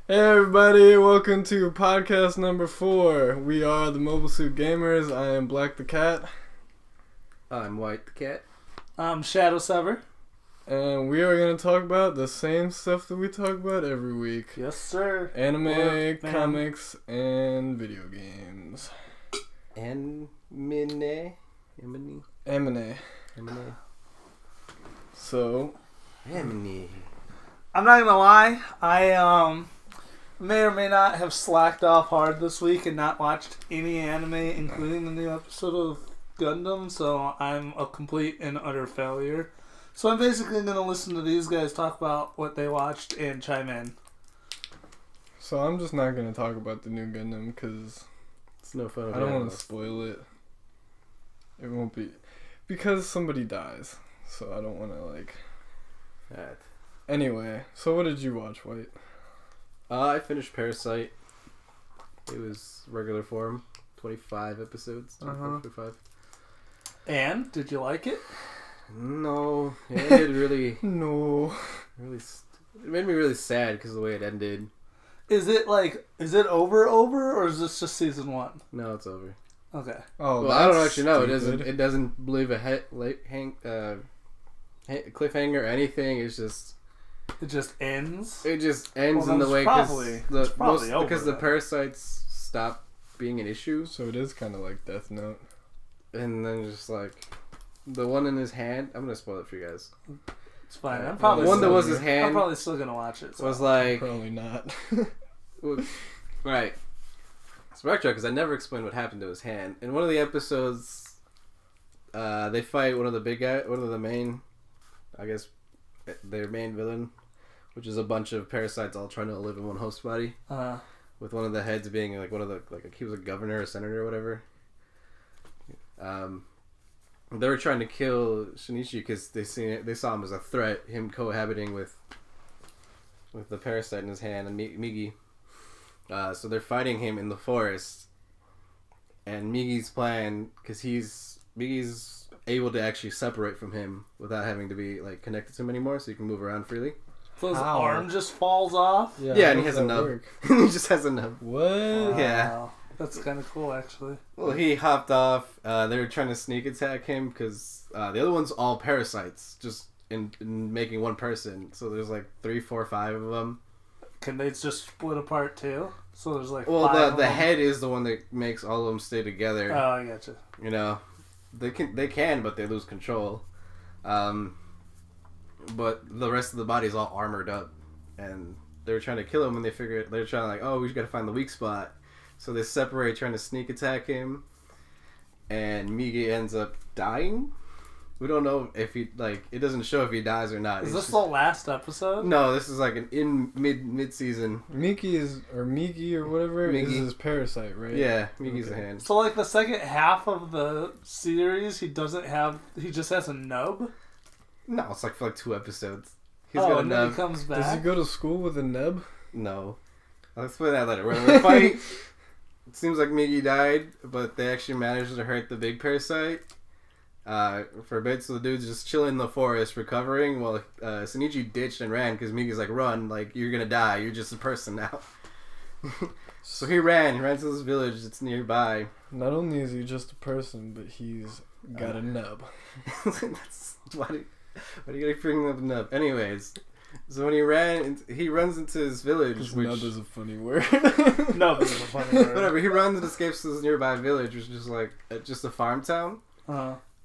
Hey everybody, welcome to podcast number 4. We are the Mobile Suit Gamers. I am Black the Cat. I'm White the Cat. I'm Shadow Sever. And we are going to talk about the same stuff that we talk about every week. Yes, sir. Anime, comics, and video games. Anime. So, I'm not gonna lie, I may or may not have slacked off hard this week and not watched any anime, including the new episode of Gundam, so I'm a complete and utter failure. So I'm basically gonna listen to these guys talk about what they watched and chime in. So I'm just not going to talk about the new Gundam because it's no fun. I don't want to spoil it. It won't be because somebody dies, so I don't want to Alright. Anyway, so what did you watch, White? I finished Parasite. It was regular form, 25 episodes. 25. And did you like it? No, it ended really. No. It made me really sad because of the way it ended. Is it over, or is this just season 1? No, it's over. Okay. Oh, well, I don't actually know. Stupid. It doesn't leave a cliffhanger or anything. It just ends. It just ends in the way because the parasites stop being an issue. So it is kind of like Death Note. And then just like the one in his hand. I'm gonna spoil it for you guys. It's fine. I'm The probably one that still- was his hand I'm probably still gonna watch it. So. was like Probably not. right. Spectra, because I never explained what happened to his hand. In one of the episodes, they fight one of the main, I guess, their main villain, which is a bunch of parasites all trying to live in one host body. With one of the heads being like he was a governor or senator or whatever. They were trying to kill Shinichi because they saw him as a threat, him cohabiting with the parasite in his hand and Migi. So they're fighting him in the forest, and Migi's plan, because Migi's able to actually separate from him without having to be like connected to him anymore, so he can move around freely. So his arm just falls off? Yeah, and he has a nub. He just has a nub. What? Wow. Yeah. That's kind of cool, actually. Well, he hopped off. They were trying to sneak attack him because the other one's all parasites, just in making one person. So there's like 3, 4, 5 of them. Can they just split apart too? So there's like well, 5 the head is the one that makes all of them stay together. Oh, I gotcha. You know, they can, but they lose control. But the rest of the body is all armored up, and they're trying to kill him. And they're trying we got to find the weak spot. So they separate, trying to sneak attack him, and Migi ends up dying. We don't know if he it doesn't show if he dies or not. Is this the last episode? No, this is like an mid season. Migi or whatever is his parasite, right? Yeah, Migi's the hand. So like the second half of the series, he just has a nub. No, it's like for like 2 episodes. He's got a nub. Then he comes back. Does he go to school with a nub? No, I'll explain that later. When we're fighting, it seems like Migi died, but they actually managed to hurt the big parasite. For a bit, so the dude's just chilling in the forest, recovering, while Shinichi ditched and ran because Migi's like, run, like, you're gonna die, you're just a person now. So he ran to this village that's nearby. Not only is he just a person, but he's got a nub. Why do you gotta bring up a nub? Anyways, so when he runs into his village, which... nub is a funny word. Nub is a funny word. Whatever, he runs and escapes to this nearby village, which is just like, just a farm town.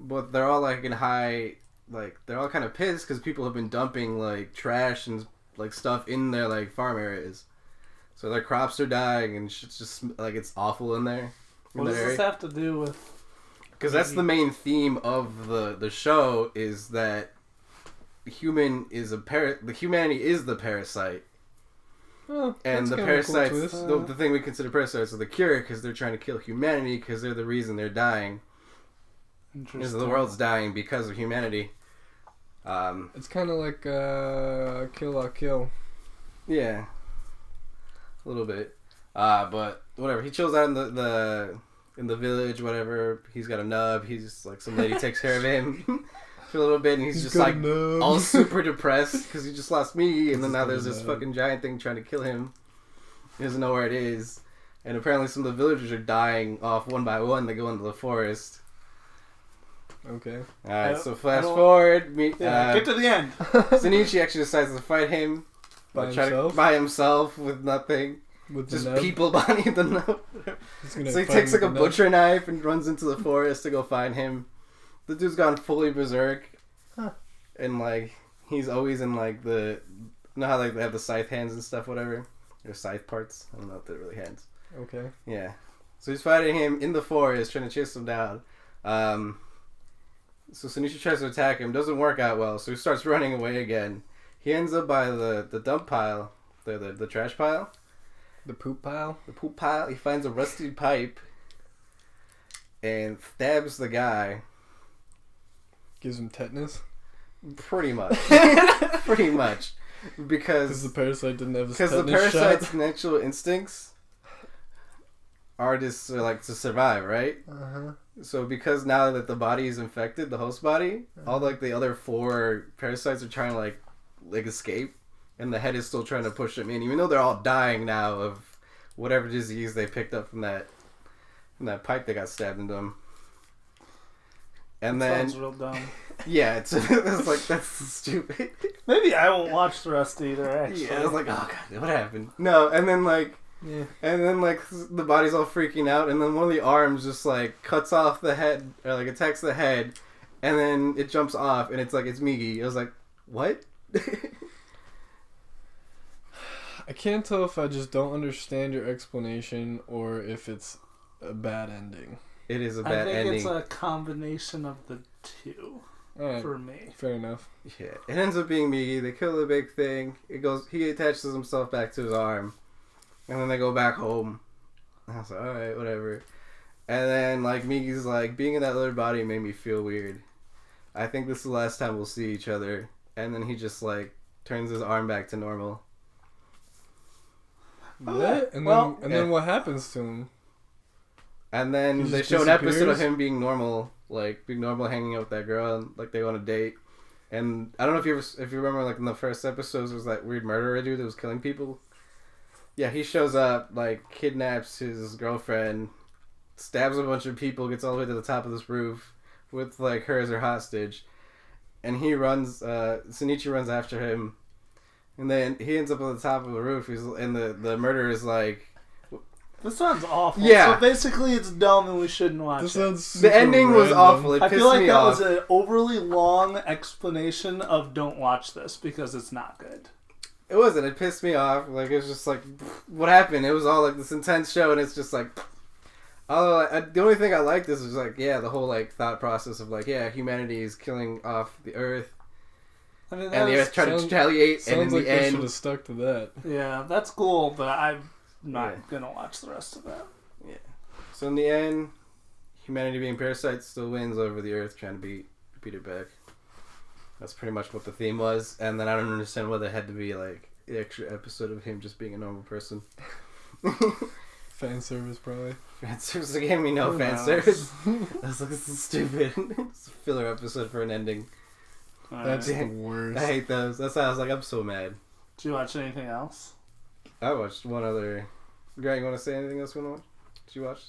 But they're all like in high, like they're all kind of pissed because people have been dumping like trash and like stuff in their like farm areas, so their crops are dying and it's just like it's awful in there. What does this have to do with? Because that's the main theme of the show is that the humanity is the parasite, and the parasites cool the thing we consider parasites are the cure because they're trying to kill humanity because they're the reason they're dying. Because the world's dying because of humanity. It's kind of like Kill La Kill. Yeah, a little bit. But whatever. He chills out in the village. Whatever. He's got a nub. He's like some lady takes care of him for a little bit, and he's just like all super depressed because he just lost me, and then now there's this fucking giant thing trying to kill him. He doesn't know where it is. And apparently some of the villagers are dying off one by one. They go into the forest. Okay. Alright, so fast forward. Get to the end. Shinichi actually decides to fight him. By himself with nothing. With just the nub? people behind the nub. So he takes like a butcher knife and runs into the forest to go find him. The dude's gone fully berserk. Huh. And like, he's always in like you know how like they have the scythe hands and stuff, whatever? Or scythe parts? I don't know if they're really hands. Okay. Yeah. So he's fighting him in the forest, trying to chase him down. So Shinichi tries to attack him, doesn't work out well, so he starts running away again. He ends up by the dump pile, the trash pile. The poop pile? The poop pile. He finds a rusty pipe and stabs the guy. Gives him tetanus? Pretty much. Pretty much. Because the parasite didn't have his tetanus shot. Because the parasite's natural instincts are to survive, right? Uh-huh. So because now that the body is infected, the host body, all like the other 4 parasites are trying to like escape, and the head is still trying to push them in, even though they're all dying now of whatever disease they picked up from that pipe that got stabbed into them. And then sounds real dumb. Yeah, it's like that's stupid. Maybe I won't watch the rest either. Actually, yeah, I was like, oh god, what happened? No, and then like. Yeah. And then, like, the body's all freaking out, and then one of the arms just, like, cuts off the head, or, like, attacks the head, and then it jumps off, and it's like, it's Migi. I was like, what? I can't tell if I just don't understand your explanation, or if it's a bad ending. It is a bad ending. I think it's a combination of the two, for me. Fair enough. Yeah, it ends up being Migi. They kill the big thing. He attaches himself back to his arm. And then they go back home. I was like, alright, whatever. And then, like, Migi's like, being in that other body made me feel weird. I think this is the last time we'll see each other. And then he just, like, turns his arm back to normal. What? And then what happens to him? And then they show an episode of him being normal. Like, being normal, hanging out with that girl. And, like, they go on a date. And I don't know if you remember, like, in the first episodes, there was that weird murderer dude that was killing people. Yeah, he shows up, like, kidnaps his girlfriend, stabs a bunch of people, gets all the way to the top of this roof with, like, her as her hostage. And he runs, Shinichi runs after him. And then he ends up on the top of the roof, and the murderer is like... This sounds awful. Yeah. So basically it's dumb and we shouldn't watch it. The ending random. was awful. It I pissed feel like me that off. was an overly long explanation of don't watch this because it's not good. It wasn't. It pissed me off. Like, it was just like, what happened? It was all like this intense show, and it's just like, although the only thing I liked is like, yeah, the whole like thought process of like, yeah, humanity is killing off the Earth, I mean, and the Earth tried to retaliate, and in like the end, they should have stuck to that. Yeah, that's cool, but I'm not gonna watch the rest of that. Yeah. So in the end, humanity being parasites still wins over the Earth, trying to beat it back. That's pretty much what the theme was, and then I don't understand why there had to be like the extra episode of him just being a normal person. Fan service, probably. Fan service again, we know fan service. I was like, this is stupid. It's a filler episode for an ending. That's the worst. I hate those. That's why I was like, I'm so mad. Did you watch anything else? I watched one other. Greg, you want to say anything else you want to watch? Did you watch?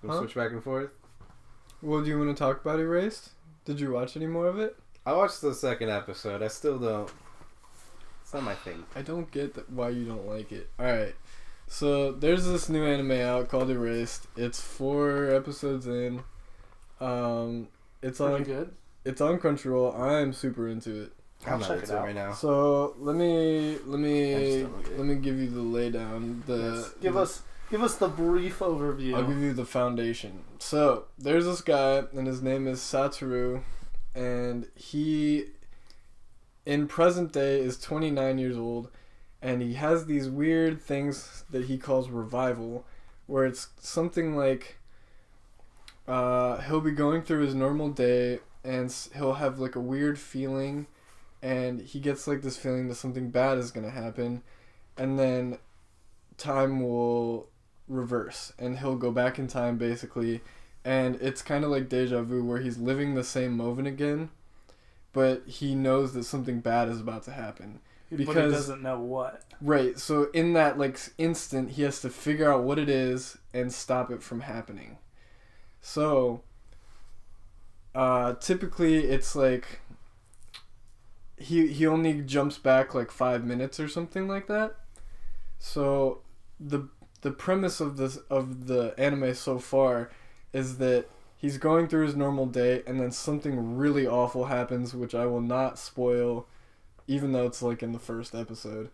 You want to switch back and forth? Well, do you want to talk about Erased? Did you watch any more of it? I watched the second episode. I still don't. It's not my thing. I don't get why you don't like it. Alright. So, there's this new anime out called Erased. It's 4 episodes in. It's Pretty on good. It's on Crunchyroll. I'm super into it. I'm not into it right now. So, let me give you the laydown. Give us the brief overview. I'll give you the foundation. So, there's this guy, and his name is Satoru, and he, in present day, is 29 years old, and he has these weird things that he calls revival, where it's something like, he'll be going through his normal day, and he'll have like a weird feeling, and he gets like this feeling that something bad is going to happen, and then time will reverse, and he'll go back in time basically, and it's kind of like deja vu where he's living the same moment again, but he knows that something bad is about to happen. But he doesn't know what. Right, so in that like instant, he has to figure out what it is and stop it from happening. So, typically it's like he only jumps back like 5 minutes or something like that. So the premise of the anime so far is that he's going through his normal day and then something really awful happens, which I will not spoil, even though it's like in the first episode.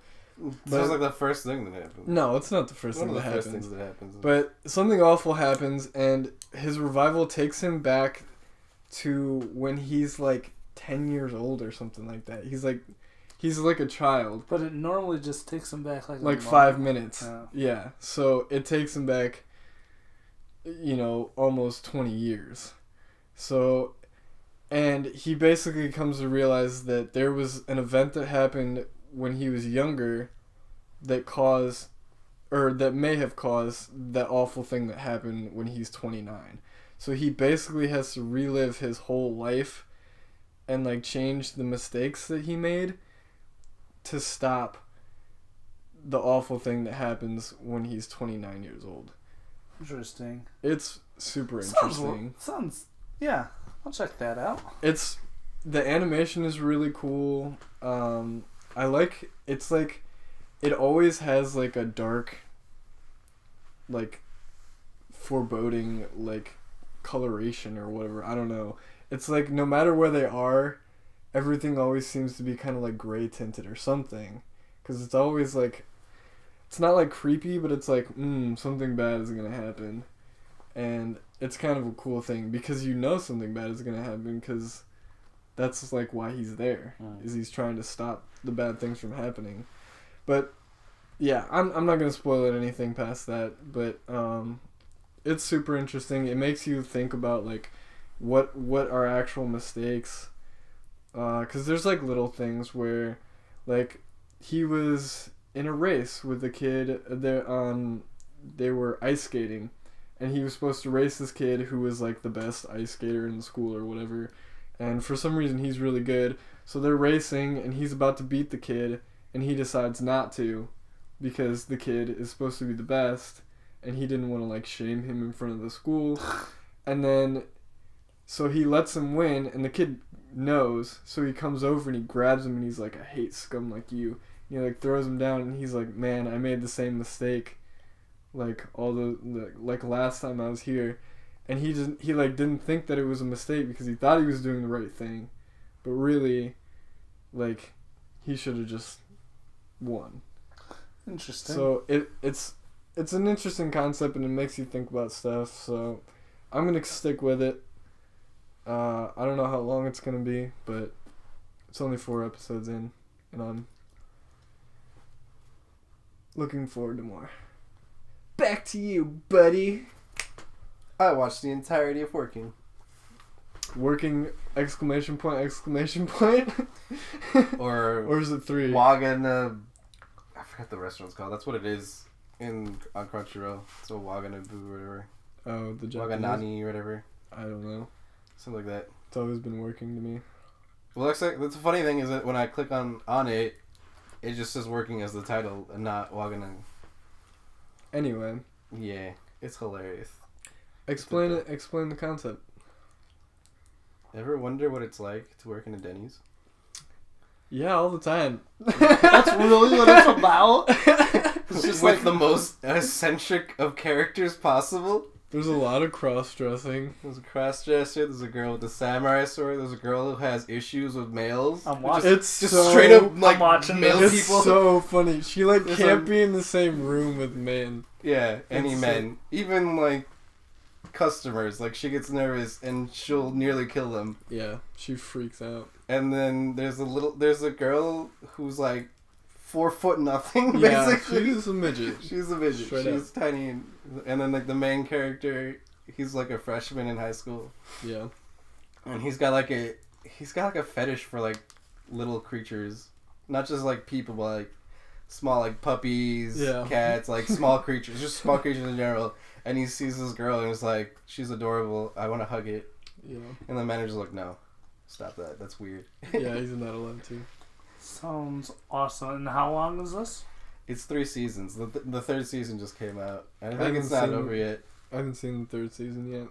Sounds like the first thing that happens. No, it's not the first One thing of that the first happens. things that happens. But something awful happens, and his revival takes him back to when he's like 10 years old or something like that. He's like a child. But it normally just takes him back like 5 minutes. Oh. Yeah. So it takes him back, almost 20 years. So, and he basically comes to realize that there was an event that happened when he was younger that may have caused that awful thing that happened when he's 29. So he basically has to relive his whole life and like change the mistakes that he made to stop the awful thing that happens when he's 29 years old. Interesting. It's super interesting. Sounds yeah. I'll check that out. The animation is really cool. It's like it always has like a dark, like foreboding, like coloration or whatever. I don't know. It's like no matter where they are, everything always seems to be kind of like gray tinted or something, because it's always like, it's not like creepy, but it's like something bad is gonna happen, and it's kind of a cool thing because something bad is gonna happen because that's like why he's there, is he's trying to stop the bad things from happening. But yeah, I'm not gonna spoil it anything past that, but it's super interesting. It makes you think about like what are actual mistakes, because there's like little things where like he was in a race with a kid they were ice skating, and he was supposed to race this kid who was like the best ice skater in the school or whatever, and for some reason he's really good, so they're racing and he's about to beat the kid and he decides not to because the kid is supposed to be the best and he didn't want to like shame him in front of the school. And then so he lets him win, and the kid knows, so he comes over and he grabs him and he's like, I hate scum like you. And he like throws him down and he's like, man, I made the same mistake like all like last time I was here. And he like didn't think that it was a mistake because he thought he was doing the right thing, but really like he should have just won. Interesting. So it's an interesting concept and it makes you think about stuff, so I'm gonna stick with it. I don't know how long it's gonna be, but it's only 4 episodes in, and I'm looking forward to more. Back to you, buddy. I watched the entirety of Working. Working! Exclamation point! Exclamation point! Or is it 3? Wagana. I forgot the restaurant's called. That's what it is on Crunchyroll. So Waganabu or whatever. Oh, the Japanese. Waganani or whatever. I don't know. Something like that. It's always been working to me. Well, that's the funny thing is that when I click on it, it just says Working as the title and not Wagana. Anyway. Yeah, it's hilarious. Explain it. Explain the concept. Ever wonder what it's like to work in a Denny's? Yeah, all the time. That's really what it's about? It's just like the most eccentric of characters possible. There's a lot of cross-dressing. There's a cross-dresser, there's a girl with a samurai sword, there's a girl who has issues with males. I'm watching. It's just so, straight up like I'm watching male this. It's people. so funny. She like It's can't like- be in the same room with men. Yeah, any It's men. Even like customers. Like she gets nervous and she'll nearly kill them. Yeah, she freaks out. And then there's a girl who's like 4 foot nothing, Yeah, basically. she's a midget. She's a midget. Straight She's tiny. And then like the main character, he's like a freshman in high school. Yeah. And he's got like a fetish for like little creatures. Not just like people, but like small like puppies, Yeah. cats, like small creatures, just small creatures in general. And he sees this girl and he's like, she's adorable, I want to hug it. Yeah. And the manager's like, no, stop that, that's weird. Yeah, he's not allowed to. Sounds awesome. And how long is this? It's 3 seasons. The third season just came out. And I think haven't it's not seen- over yet. I haven't seen the third season yet.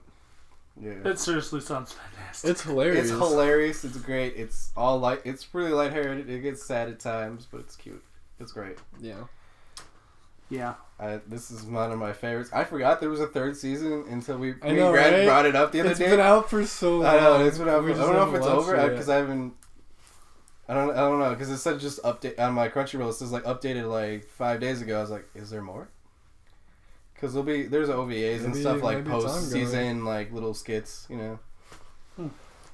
Yeah. It seriously sounds fantastic. It's hilarious. It's hilarious. It's great. It's all light. It's really lighthearted. It gets sad at times, but it's cute. It's great. Yeah. Yeah. This is one of my favorites. I forgot there was a third season until me I and know, Grant right? brought it up the other It's day. been out for so long. I know it's been out. I We don't just know if haven't it's watched over it yet. because I haven't. I don't know because it said just update on my Crunchyroll. It says like updated like 5 days ago. I was like, is there more? Because there's OVAs and Maybe- stuff like maybe it's post ongoing. season like little skits,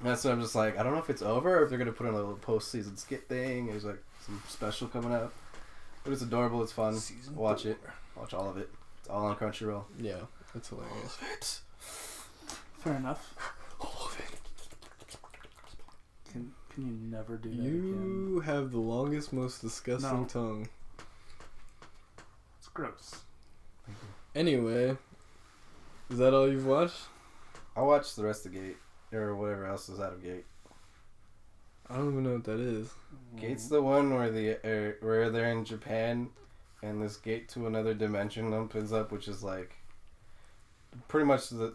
That's what I'm just like. I don't know if it's over or if they're gonna put in a little post season skit thing. There's like some special coming up, but it's adorable. It's fun. Watch it. Watch all of it. It's all on Crunchyroll. Yeah, it's hilarious. Fair enough. All of it. Can you never do that again? You have the longest, most disgusting No. tongue. It's gross. Anyway, is that all you've watched? I watched the rest of Gate or whatever else is out of Gate. I don't even know what that is. Gate's the one where they're in Japan, and this gate to another dimension opens up, which is like pretty much the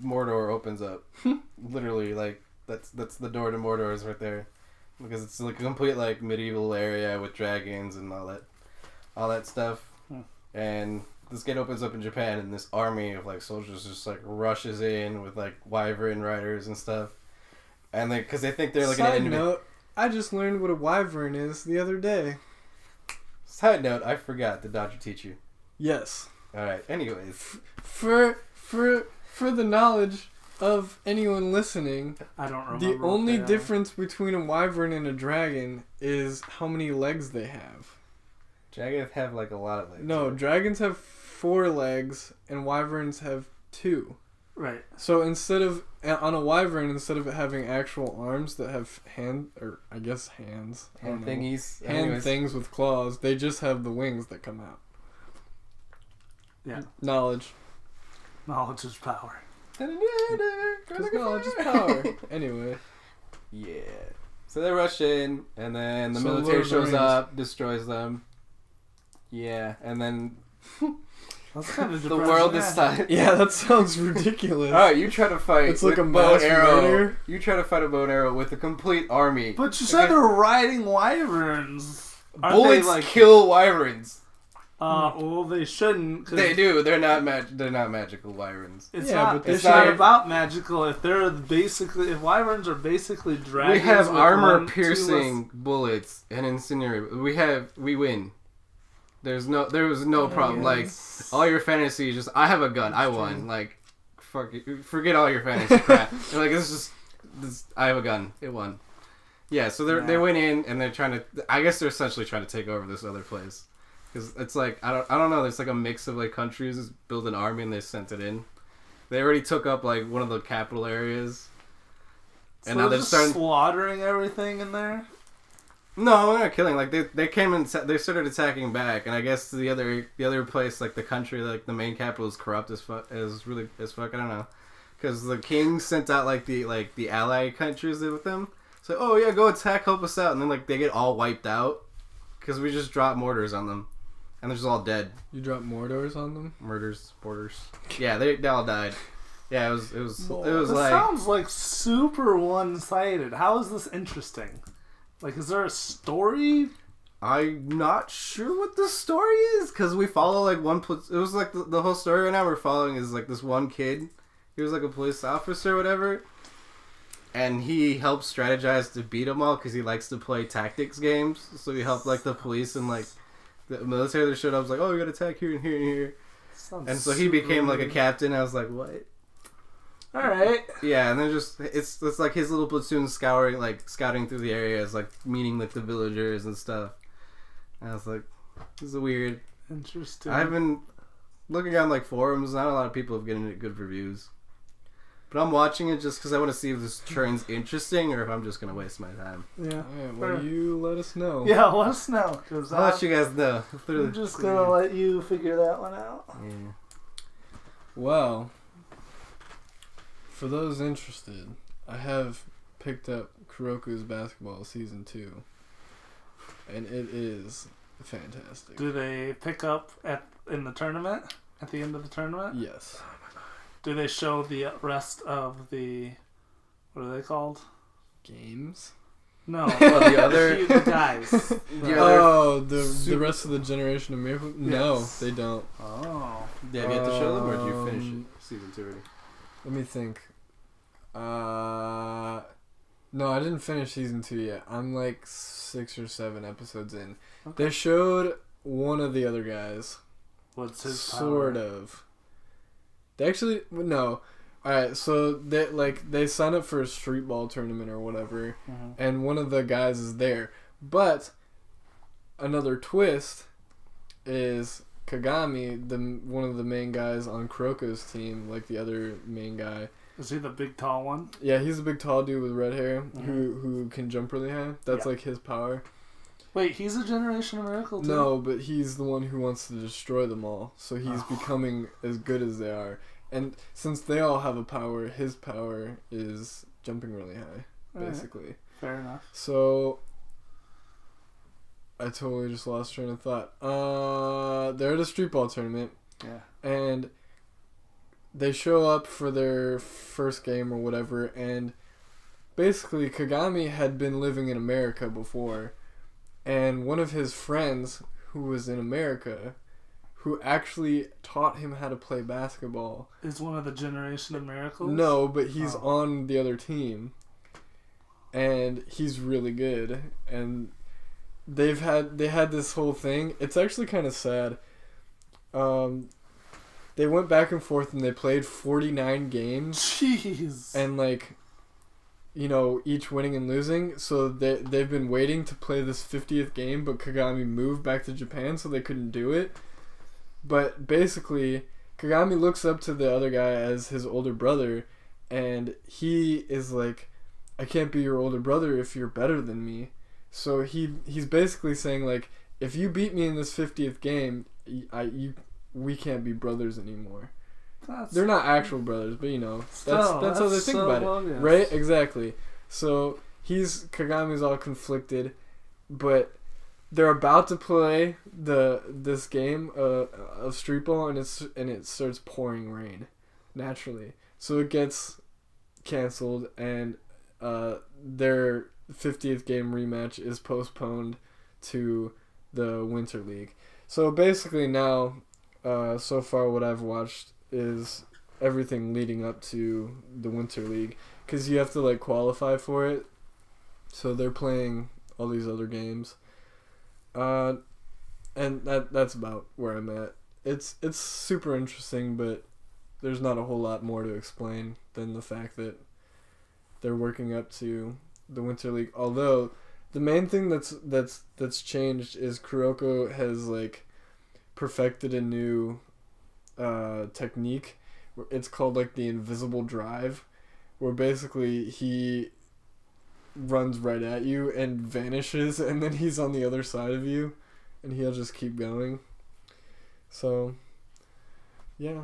Mordor opens up. Literally, like that's the door to Mordor is right there, because it's like a complete like medieval area with dragons and all that stuff. And this gate opens up in Japan, and this army of like soldiers just like rushes in with like wyvern riders and stuff, and because they think they're like Side an enemy. note, I just learned what a wyvern is the other day. Side note, I forgot. Did Dodger teach you? Yes. All right. Anyways, For the knowledge of anyone listening, I don't remember. the what only they are. difference between a wyvern and a dragon is how many legs they have. dragons have like a lot of legs. No, dragons have 4 legs and wyverns have 2. Right. So on a wyvern, instead of it having actual arms that have hands, I don't know, thingies. hand Anyways, things with claws, they just have the wings that come out. Yeah. Knowledge. Knowledge is power. Because knowledge is power. Anyway. Yeah. So they rush in, and then the So military Lord of the shows Rings. up, destroys them. Yeah, and then That's kind of the world is silent. Yeah, that sounds ridiculous. Alright, you try to fight It's like with a bow and mass arrow. murder. You try to fight a bow and arrow with a complete army. But you said they're riding wyverns. Aren't Bullets they, like, kill wyverns. well, they shouldn't. 'Cause They do. They're not magical wyverns. It's Yeah, not. but they It's should- not about magical. If wyverns are basically dragons. We have with armor 1, 2 piercing bullets and incinerate. We win. There was no problem. Like all your fantasy is just I have a gun. I won. Like fuck it. Forget all your fantasy crap. They're like I have a gun. It won. Yeah. So they went in and they're trying to. I guess they're essentially trying to take over this other place. Because it's like I don't know. There's like a mix of like countries build an army and they sent it in. They already took up like one of the capital areas, So and now they're just starting. slaughtering everything in there. No, they're not killing. Like they came and they started attacking back, and I guess the other place, like the country, like the main capital is corrupt as fuck. I don't know, because the king sent out like the ally countries with them. So oh yeah, go attack, help us out, and then like they get all wiped out because we just dropped mortars on them. And they're just all dead. You drop Mordors on them? Borders. Yeah, they all died. Yeah, it was This like sounds like super one-sided. How is this interesting? Like, is there a story? I'm not sure what the story is because we follow like one. It was like the whole story right now we're following is like this one kid. He was like a police officer or whatever, and he helps strategize to beat them all because he likes to play tactics games. So he helped like the police and like the military that showed up. Was like, oh, we got to attack here and here and here. Sounds And so he super became like a weird. captain. I was like, what? All right. Yeah, and then just it's like his little platoon scouting through the areas, like meeting like the villagers and stuff. And I was like, this is weird. Interesting. I've been looking on like forums. Not a lot of people have given it good reviews, but I'm watching it just because I want to see if this turn's interesting or if I'm just gonna waste my time. Yeah. Alright, well, you let us know. Yeah, let us know. Cause I'll let you guys know. I'm just gonna let you figure that one out. Yeah. Well, for those interested, I have picked up Kuroko's Basketball Season 2. and it is fantastic. Do they pick up in the tournament? At the end of the tournament? Yes. Do they show the rest of the... What are they called? Games? No. the guys. The rest of the Generation of Miracles? No, Yes. they don't. Oh. Yeah, have you had to show them, or did you finish it? Season 2 already? Let me think. No, I didn't finish season 2 yet. I'm like 6 or 7 episodes in. Okay. They showed one of the other guys. What's his Sort of. They actually... No. Alright, so they sign up for a street ball tournament or whatever, and one of the guys is there. But another twist is Kagami, one of the main guys on Kuroko's team, like the other main guy. Is he the big tall one? Yeah, he's a big tall dude with red hair who can jump really high. That's like his power. Wait, he's a Generation of Miracle too? No, but he's the one who wants to destroy them all. So he's becoming as good as they are. And since they all have a power, his power is jumping really high, basically. Right. Fair enough. So I totally just lost train of thought. They're at a street ball tournament. Yeah. And they show up for their first game or whatever, and basically Kagami had been living in America before, and one of his friends who was in America, who actually taught him how to play basketball, is one of the Generation of Miracles? No, but he's on the other team, and he's really good, and they had this whole thing. It's actually kind of sad. They went back and forth and they played 49 games. Jeez. And each winning and losing. So they've been waiting to play this 50th game, but Kagami moved back to Japan, so they couldn't do it. But basically, Kagami looks up to the other guy as his older brother, and he is like, I can't be your older brother if you're better than me. So he's basically saying, like, if you beat me in this 50th game, we can't be brothers anymore. They're not actual brothers, but that's how they think about it, right? Exactly. So Kagami's all conflicted, but they're about to play this game of street ball, and it starts pouring rain, naturally. So it gets canceled, and their 50th game rematch is postponed to the Winter League. So basically now, so far what I've watched is everything leading up to the Winter League, because you have to qualify for it. So they're playing all these other games, and that's about where I'm at. It's super interesting, but there's not a whole lot more to explain than the fact that they're working up to the Winter League. Although the main thing that's changed is Kuroko has perfected a new technique. It's called the invisible drive, where basically he runs right at you and vanishes, and then he's on the other side of you, and he'll just keep going. So yeah,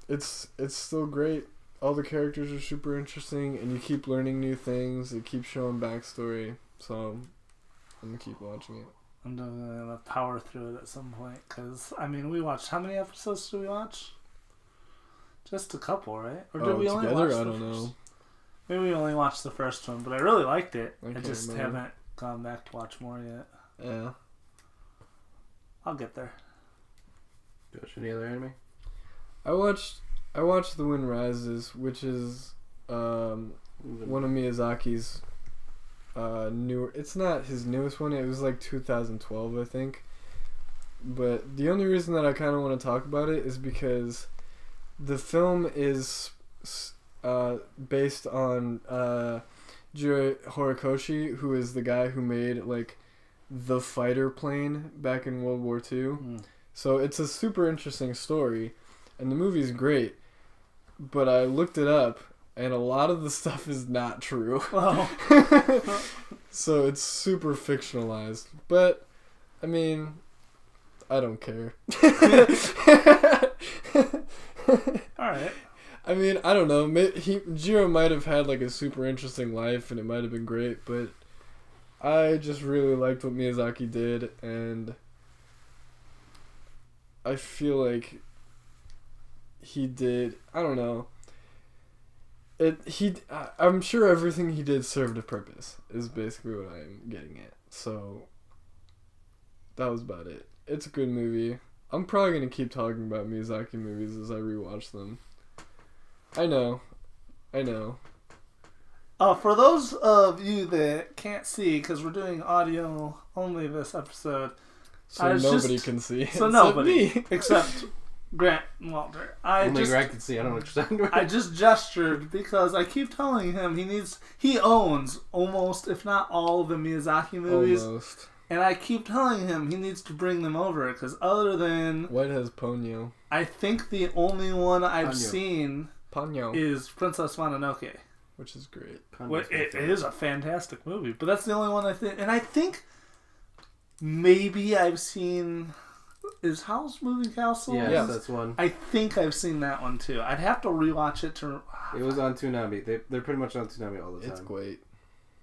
it's still great. All the characters are super interesting, and you keep learning new things. It keeps showing backstory, so I'm gonna keep watching it. I'm gonna power through it at some point, because we watched, how many episodes did we watch? Just a couple, right? Or did we only together? watch I don't know. Maybe we only watched the first one, but I really liked it. I can't just remember. haven't gone back to watch more yet. Yeah. I'll get there. Josh, any other anime? I watched The Wind Rises, which is one of Miyazaki's newer. It's not his newest one. It was 2012, I think. But the only reason that I kind of want to talk about it is because the film is based on Jiro Horikoshi, who is the guy who made the fighter plane back in World War II. So it's a super interesting story, and the movie's great. But I looked it up, and a lot of the stuff is not true. Oh. So it's super fictionalized. But, I don't care. Alright. I don't know. Jiro might have had a super interesting life, and it might have been great, but I just really liked what Miyazaki did, and I feel like he did. I don't know. I'm sure everything he did served a purpose. Is basically what I'm getting at. So that was about it. It's a good movie. I'm probably gonna keep talking about Miyazaki movies as I rewatch them. I know. For those of you that can't see, because we're doing audio only this episode, So nobody can see. So except nobody, me. except Grant and Walter. Only Greg can see. I don't know what you're talking about. I just gestured because I keep telling him he owns almost, if not all, of the Miyazaki movies. Almost. And I keep telling him he needs to bring them over, because other than... What has Ponyo? I think the only one I've Ponyo. seen Ponyo. is Princess Mononoke. Which is great. It is a fantastic movie, but that's the only one I think. And I think maybe I've seen... Is Howl's Moving Castle? Yes, that's one. I think I've seen that one too. I'd have to rewatch it to... It was on Toonami. They're pretty much on Toonami all the time. It's great.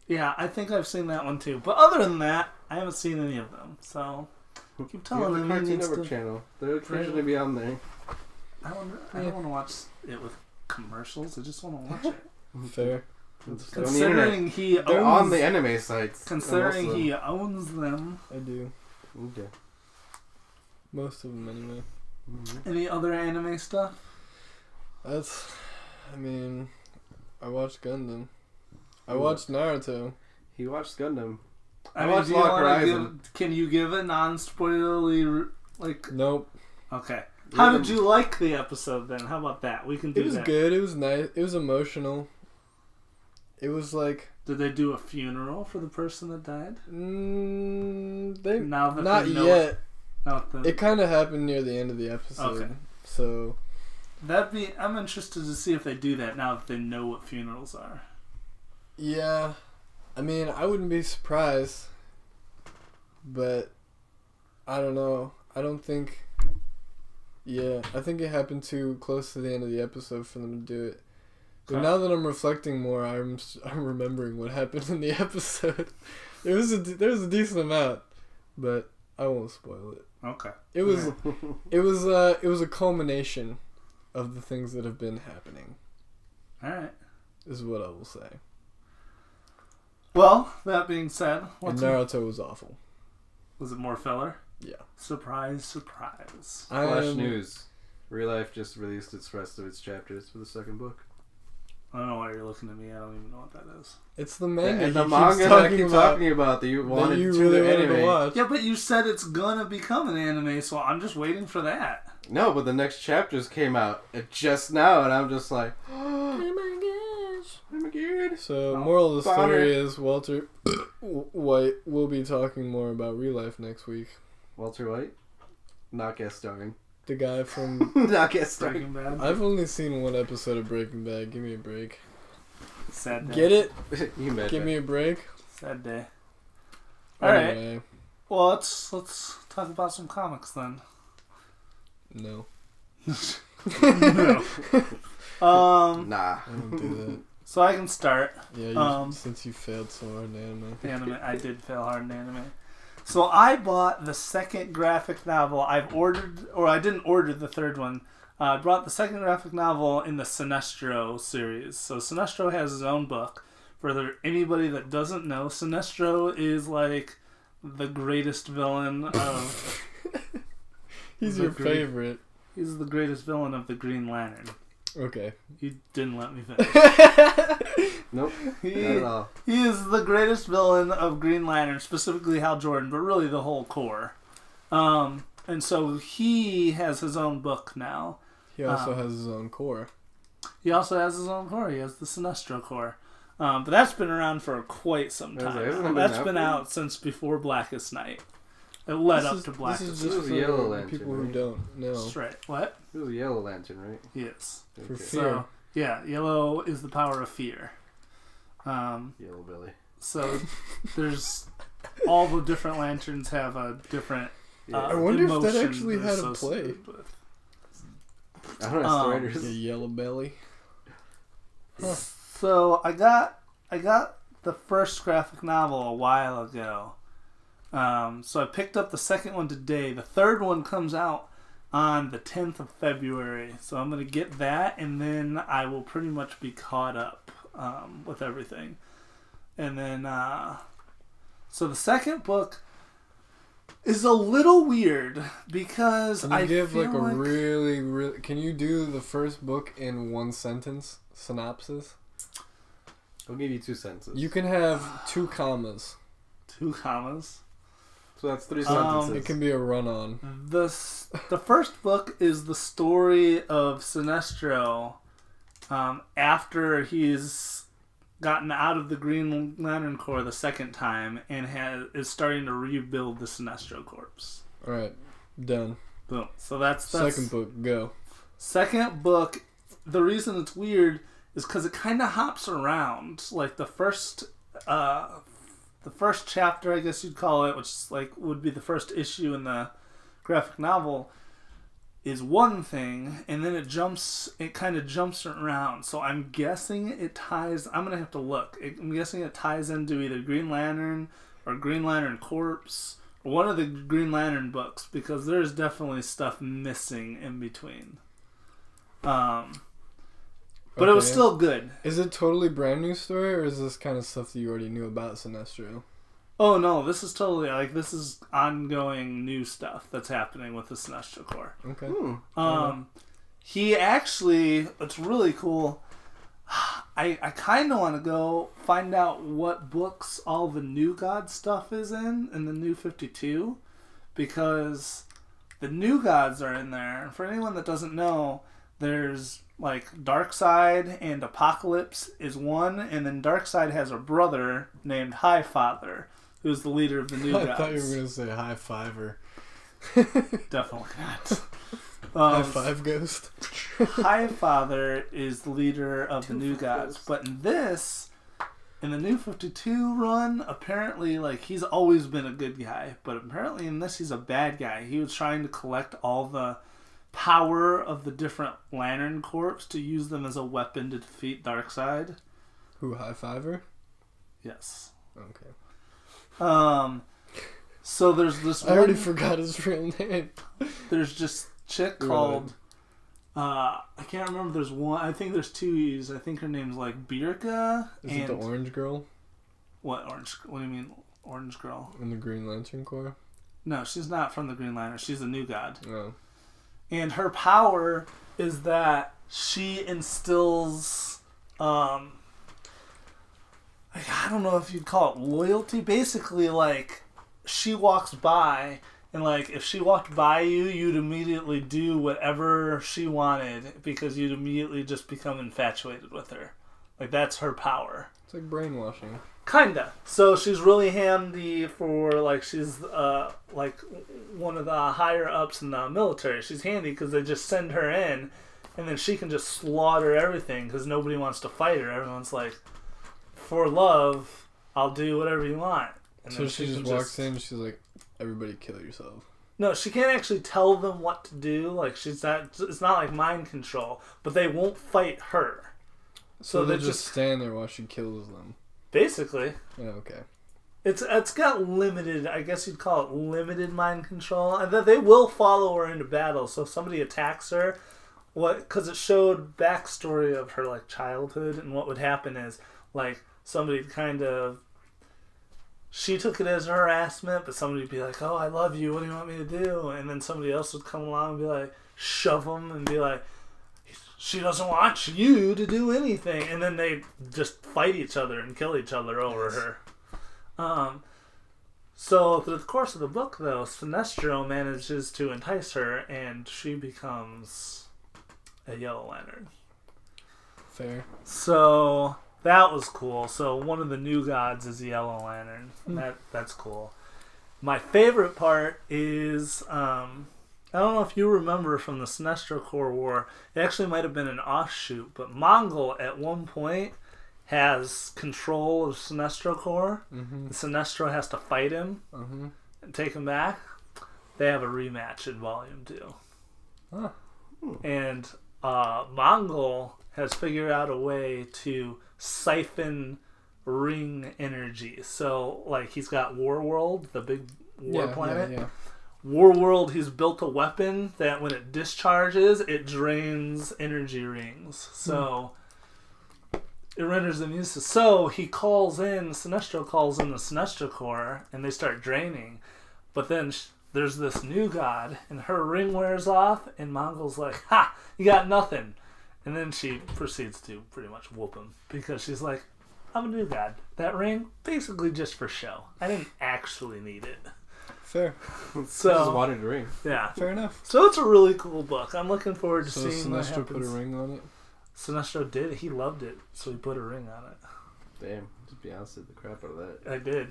Yeah, I think I've seen that one too. But other than that, I haven't seen any of them. So keep telling him the he Cartoon needs Network to... channel. They're occasionally be on there. I don't want to watch it with commercials. I just want to watch it. Fair. Considering he They're owns... on the anime sites. Considering he owns them. I do. Okay. Most of them anyway. Any other anime stuff? I watched Gundam. I watched Naruto. He watched Gundam. I watched do you Lock wanna Horizon. Can you give a non-spoilerly... Nope. Okay. How did you like the episode then? How about that? We can do that. It was good. It was nice. It was emotional. It was like... Did they do a funeral for the person that died? Now that not they know yet. It kind of happened near the end of the episode. Okay. So... I'm interested to see if they do that now that they know what funerals are. Yeah. I wouldn't be surprised. But... I don't know. I don't think... Yeah, I think it happened too close to the end of the episode for them to do it. But now that I'm reflecting more, I'm remembering what happened in the episode. There was a decent amount, but I won't spoil it. Okay. It was a culmination of the things that have been happening. All right. Is what I will say. Well, that being said, And Naruto was awful. Was it more filler? Yeah. Surprise, surprise. Flash news. Real Life just released its rest of its chapters for the second book. I don't know why you're looking at me. I don't even know what that is. It's the manga. And the manga that I keep talking about that you wanted to watch. Yeah, but you said it's gonna become an anime, so I'm just waiting for that. No, but the next chapters came out just now, and I'm just like, oh my gosh. Oh my god. So, moral of the story is Walter White will be talking more about Real Life next week. Walter White? Not guest starring. The guy from... Not guest starring. Breaking Bad. I've only seen one episode of Breaking Bad. Give me a break. Sad day. Get it? You met Give me a break. Sad day. Alright. Anyway, Well, let's talk about some comics then. no. No. Nah. I don't do that. So I can start. Yeah, since you failed so hard in anime. I did fail hard in anime. So I bought the second graphic novel I didn't order the third one. I brought the second graphic novel in the Sinestro series. So Sinestro has his own book. For anybody that doesn't know, Sinestro is like the greatest villain of... He's your favorite. He's the greatest villain of the Green Lantern. Okay. You didn't let me finish. Nope. Not at all. He is the greatest villain of Green Lantern, specifically Hal Jordan, but really the whole Corps. And so he has his own book now. He also has his own Corps. He also has his own Corps. He has the Sinestro Corps. But that's been around for quite some time. That's been out since before Blackest Night. It led up to Blackest Night. This is just for Yellow Lantern, people who don't know. That's right. What? It was a Yellow Lantern, right? Yes. For Okay. fear. So, yeah, yellow is the power of fear. Yellow Billy. So there's all the different lanterns have a different. I wonder if that emotion actually had a play. associated with. I don't know. Writers. The yellow belly. So I got the first graphic novel a while ago. So I picked up the second one today. The third one comes out on the 10th of February. So I'm going to get that, and then I will pretty much be caught up with everything. And then, so the second book is a little weird because can you give like a really can you do the first book in one sentence synopsis? I'll give you 2 sentences. You can have 2 commas. 2 commas. So that's 3 sentences. It can be a run-on. The first book is the story of Sinestro after he's gotten out of the Green Lantern Corps the second time and is starting to rebuild the Sinestro Corps. All right, done. Boom. So that's second book. Go. Second book. The reason it's weird is because it kind of hops around. Like the first chapter, I guess you'd call it, which is like would be the first issue in the graphic novel, is one thing, and then it kind of jumps around. So I'm guessing it ties. I'm gonna have to look. I'm guessing it ties into either Green Lantern or Green Lantern Corps or one of the Green Lantern books, because there's definitely stuff missing in between. But it was still good. Is it totally brand new story, or is this kind of stuff that you already knew about Sinestro? Oh no, this is totally this is ongoing new stuff that's happening with the Sinestro Corps. Okay. He actually, it's really cool. I kind of want to go find out what books all the New God stuff is in the New 52, because the New Gods are in there. And for anyone that doesn't know, there's like Darkseid and Apocalypse is one, and then Darkseid has a brother named Highfather, who's the leader of the New Gods. I thought you were going to say High Fiver. Definitely not. High Five Ghost. Highfather is the leader of the New Gods, but in the New 52 run, apparently, like, he's always been a good guy, but apparently in this he's a bad guy. He was trying to collect all the power of the different Lantern Corps to use them as a weapon to defeat Darkseid. Who, High Fiver? Yes. Okay. So there's this I already forgot his real name. There's just chick called I can't remember. There's one. I think there's 2 E's. I think her name's like Birka. Is it the orange girl? What orange? What do you mean orange girl? In the Green Lantern Corps? No, she's not from the Green Lantern. She's a New God. Oh. And her power is that she instills I don't know if you'd call it loyalty. Basically, like, she walks by, and like if she walked by you, you'd immediately do whatever she wanted because you'd immediately just become infatuated with her. Like, that's her power. It's like brainwashing. Kinda. So she's really handy for, like, she's like one of the higher ups in the military. She's handy because they just send her in, and then she can just slaughter everything because nobody wants to fight her. Everyone's like, for love, I'll do whatever you want. And so she just walks in and she's like, everybody kill yourself. No, she can't actually tell them what to do. Like, it's not like mind control, but they won't fight her. So they just stand there while she kills them. Basically. Yeah, okay. It's got limited, I guess you'd call it limited mind control. And that they will follow her into battle. So if somebody attacks her, because it showed backstory of her, like, childhood, and what would happen is, like, somebody kind of, she took it as harassment, but somebody would be like, oh, I love you, what do you want me to do? And then somebody else would come along and be like, shove them and be like, she doesn't want you to do anything. And then they just fight each other and kill each other over her. So through the course of the book, though, Sinestro manages to entice her, and she becomes a Yellow Lantern. Fair. So that was cool. So one of the New Gods is a Yellow Lantern. That's cool. My favorite part is, I don't know if you remember from the Sinestro Corps War, it actually might have been an offshoot, but Mongol at one point has control of Sinestro Corps. Mm-hmm. Sinestro has to fight him and take him back. They have a rematch in Volume 2. Huh. And Mongol has figured out a way to siphon ring energy. So, like, he's got Warworld, the big war planet. Yeah. Warworld, he's built a weapon that when it discharges, it drains energy rings. So, it renders them useless. So, Sinestro calls in the Sinestro Corps, and they start draining. But then there's this new god, and her ring wears off, and Mongol's like, ha, you got nothing. And then she proceeds to pretty much whoop him, because she's like, I'm a new god. That ring, basically just for show. I didn't actually need it. Fair. So, just wanted a ring. Yeah. Fair enough. So it's a really cool book. I'm looking forward to seeing what Sinestro happens. put a ring on it? Sinestro did. He loved it, so he put a ring on it. Damn. Just Beyonce the crap out of that. I did.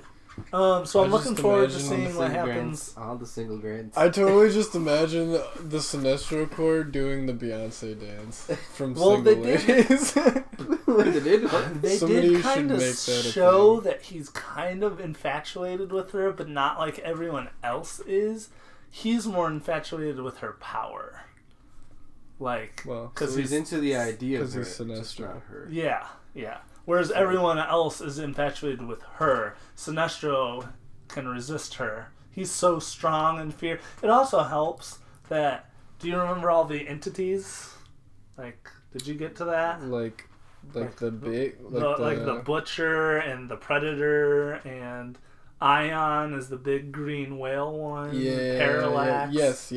So I'm looking forward to seeing what happens. All the single grains. I totally just imagine the Sinestro Corps doing the Beyonce dance from Well, Single they did. Ladies. They did? They Somebody did kind should of make that a show thing. that he's kind of infatuated with her, but not like everyone else is. He's more infatuated with her power. Like, Well, because So he's into the idea of 'cause her, he's just Sinestro. not her. Yeah. Whereas everyone else is infatuated with her. Sinestro can resist her. He's so strong and fear. It also helps that. Do you remember all the entities? Like, did you get to that? like the big, Like the butcher and the predator and Ion is the big green whale one. Parallax. Yes.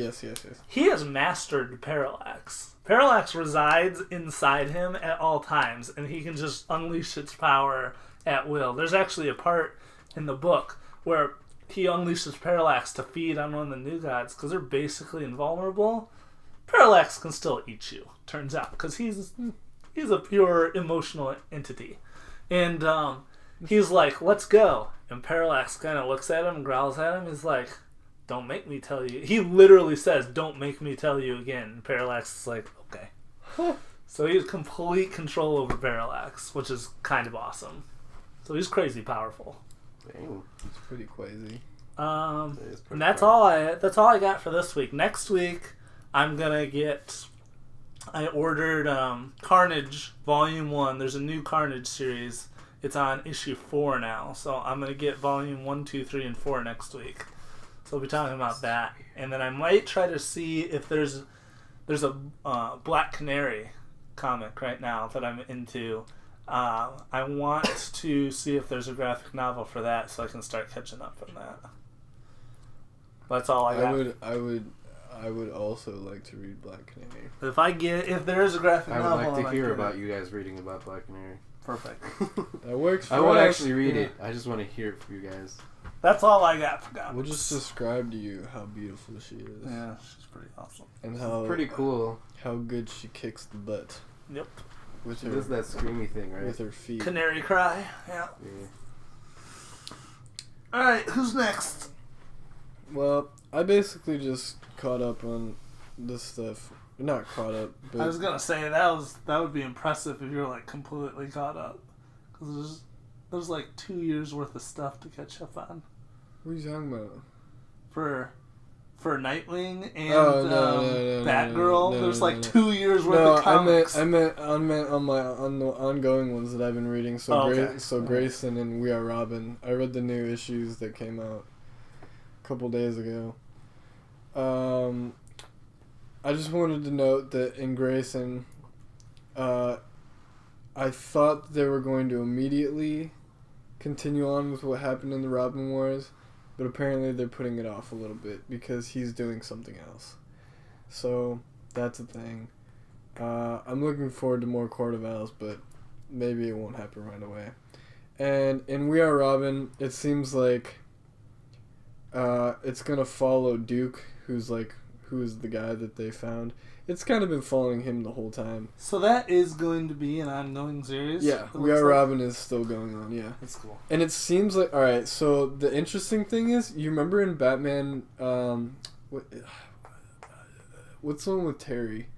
He has mastered Parallax. Parallax resides inside him at all times, and he can just unleash its power at will. There's actually a part in the book where he unleashes Parallax to feed on one of the new gods, because they're basically invulnerable. Parallax can still eat you, turns out, because he's a pure emotional entity. And he's like, let's go. And Parallax kind of looks at him and growls at him. He's like, don't make me tell you. He literally says, don't make me tell you again. And Parallax is like, okay. So he has complete control over Parallax, which is kind of awesome. So he's crazy powerful. Damn. It's pretty crazy. And that's all I got for this week. Next week, I'm gonna get. I ordered Carnage Volume 1. There's a new Carnage series. It's on issue 4 now, so I'm gonna get Volume 1, 2, 3, and 4 next week. So we'll be talking about that, and then I might try to see if there's a Black Canary comic right now that I'm into. I want to see if there's a graphic novel for that, so I can start catching up on that. That's all I got. I would also like to read Black Canary. If there is a graphic I novel, would like to hear get about it. you guys reading about Black Canary. Perfect. That works for I won't us. actually read it. I just want to hear it from you guys. That's all I got for comics. We'll just describe to you how beautiful she is. Yeah, she's pretty awesome. And how Pretty cool. how good she kicks the butt Yep. with She her does that screamy thing, right? with her feet. Canary cry. Yeah. Yeah. All right, who's next? Well, I basically just caught up on this stuff. Not caught up, but I was gonna say that would be impressive if you're like completely caught up, because there's like 2 years worth of stuff to catch up on what are you talking about? for Nightwing and no, Batgirl. no, There's no, like no. 2 years worth No, of comics. I meant on the ongoing ones that I've been reading. So Okay. Grayson and We Are Robin. I read the new issues that came out a couple days ago. I just wanted to note that in Grayson, I thought they were going to immediately continue on with what happened in the Robin Wars, but apparently they're putting it off a little bit because he's doing something else. So that's a thing. I'm looking forward to more Court of Owls, but maybe it won't happen right away. And in We Are Robin, it seems like it's gonna follow Duke, who is the guy that they found. It's kind of been following him the whole time. So that is going to be an ongoing series. Yeah, it We looks Are like? Robin is still going on. Yeah, That's cool. and it seems like alright. So the interesting thing is, you remember in Batman, what's the one with Terry?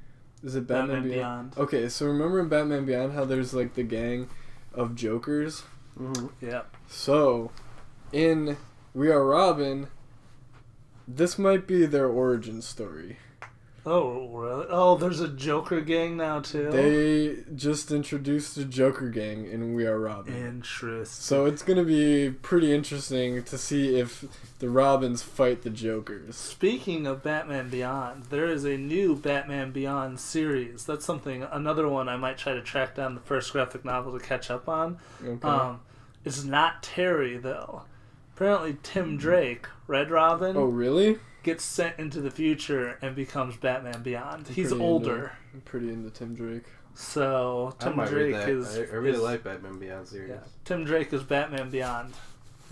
Is it Batman Beyond? Okay, so remember in Batman Beyond how there's like the gang of Jokers? Mm-hmm. Yeah. So, in We Are Robin, this might be their origin story. Oh, really? Oh, there's a Joker gang now, too? They just introduced the Joker gang in We Are Robin. Interesting. So it's going to be pretty interesting to see if the Robins fight the Jokers. Speaking of Batman Beyond, there is a new Batman Beyond series. That's another one I might try to track down the first graphic novel to catch up on. Okay. It's not Terry, though. Apparently Tim Drake, Red Robin... Oh, really? Gets sent into the future and becomes Batman Beyond. He's Pretty older. I'm pretty into Tim Drake. So Tim Drake is. I really like Batman Beyond series. Yeah, Tim Drake is Batman Beyond.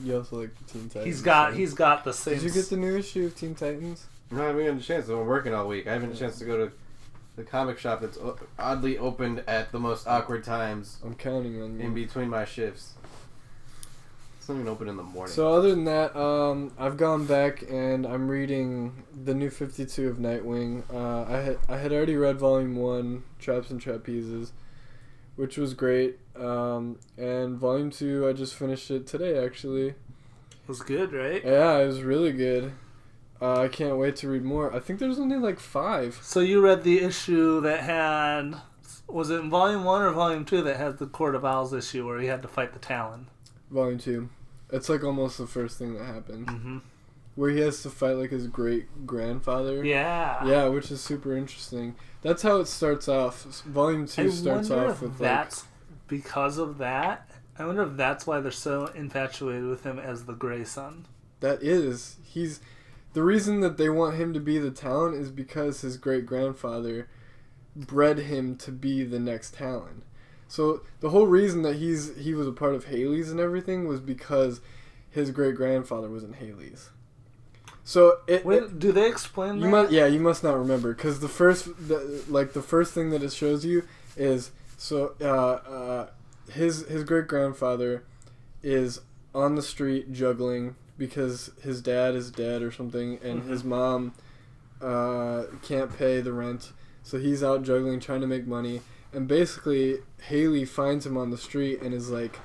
You also like the Teen Titans. He's got the same. Did you get the new issue of Teen Titans? No, I haven't had a chance. I'm working all week. I haven't had a chance to go to the comic shop that's oddly opened at the most awkward times. I'm counting on you. In between my shifts. It's not even open in the morning. So other than that, I've gone back and I'm reading the new 52 of Nightwing. I had already read Volume 1, Traps and Trapezes, which was great. And Volume 2, I just finished it today, actually. It was good, right? Yeah, it was really good. I can't wait to read more. I think there's only like 5. So you read the issue that had... Was it in Volume 1 or Volume 2 that had the Court of Owls issue where he had to fight the Talon? Volume 2. It's like almost the first thing that happened. Mm-hmm. Where he has to fight like his great-grandfather. Yeah. Yeah, which is super interesting. That's how it starts off. Volume 2 starts off with that's because of that. I wonder if that's why they're so infatuated with him as the Grey Son. That is. The reason that they want him to be the Talon is because his great-grandfather bred him to be the next Talon. So the whole reason that he was a part of Haley's and everything was because his great-grandfather was in Haley's. So do they explain that? You must not remember because the first thing that it shows you is his great-grandfather is on the street juggling because his dad is dead or something, and his mom can't pay the rent, so he's out juggling trying to make money. And basically, Haley finds him on the street and is like,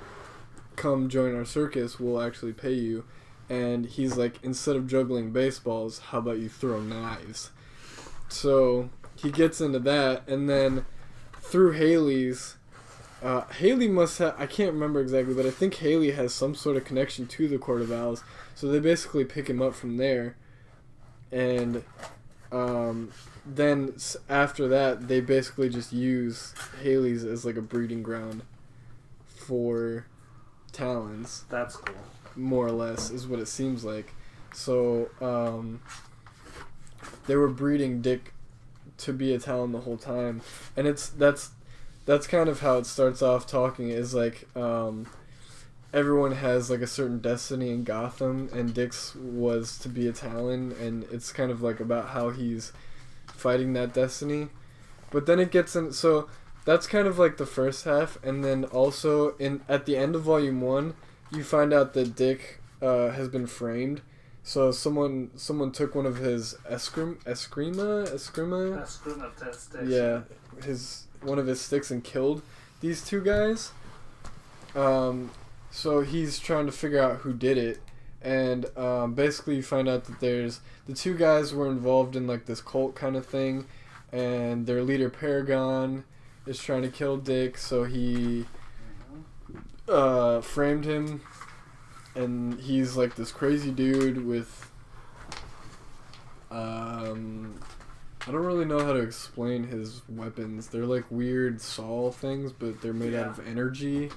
come join our circus, we'll actually pay you. And he's like, instead of juggling baseballs, how about you throw knives? So he gets into that, and then through Haley's, Haley must have, I can't remember exactly, but I think Haley has some sort of connection to the Court of Owls. So they basically pick him up from there. And then after that, they basically just use Haley's as like a breeding ground for Talons. That's cool. More or less is what it seems like. So they were breeding Dick to be a Talon the whole time, and that's kind of how it starts off talking. Is like everyone has like a certain destiny in Gotham, and Dick's was to be a Talon, and it's kind of like about how he's fighting that destiny. But then it gets in, so that's kind of like the first half, and then also at the end of Volume 1, you find out that Dick has been framed. So someone took one of his eskrima sticks. Yeah, one of his sticks and killed these two guys. So he's trying to figure out who did it, and basically you find out that the two guys were involved in like this cult kind of thing, and their leader Paragon is trying to kill Dick, so he framed him, and he's like this crazy dude with I don't really know how to explain his weapons. They're like weird saw things, but they're made out of energy,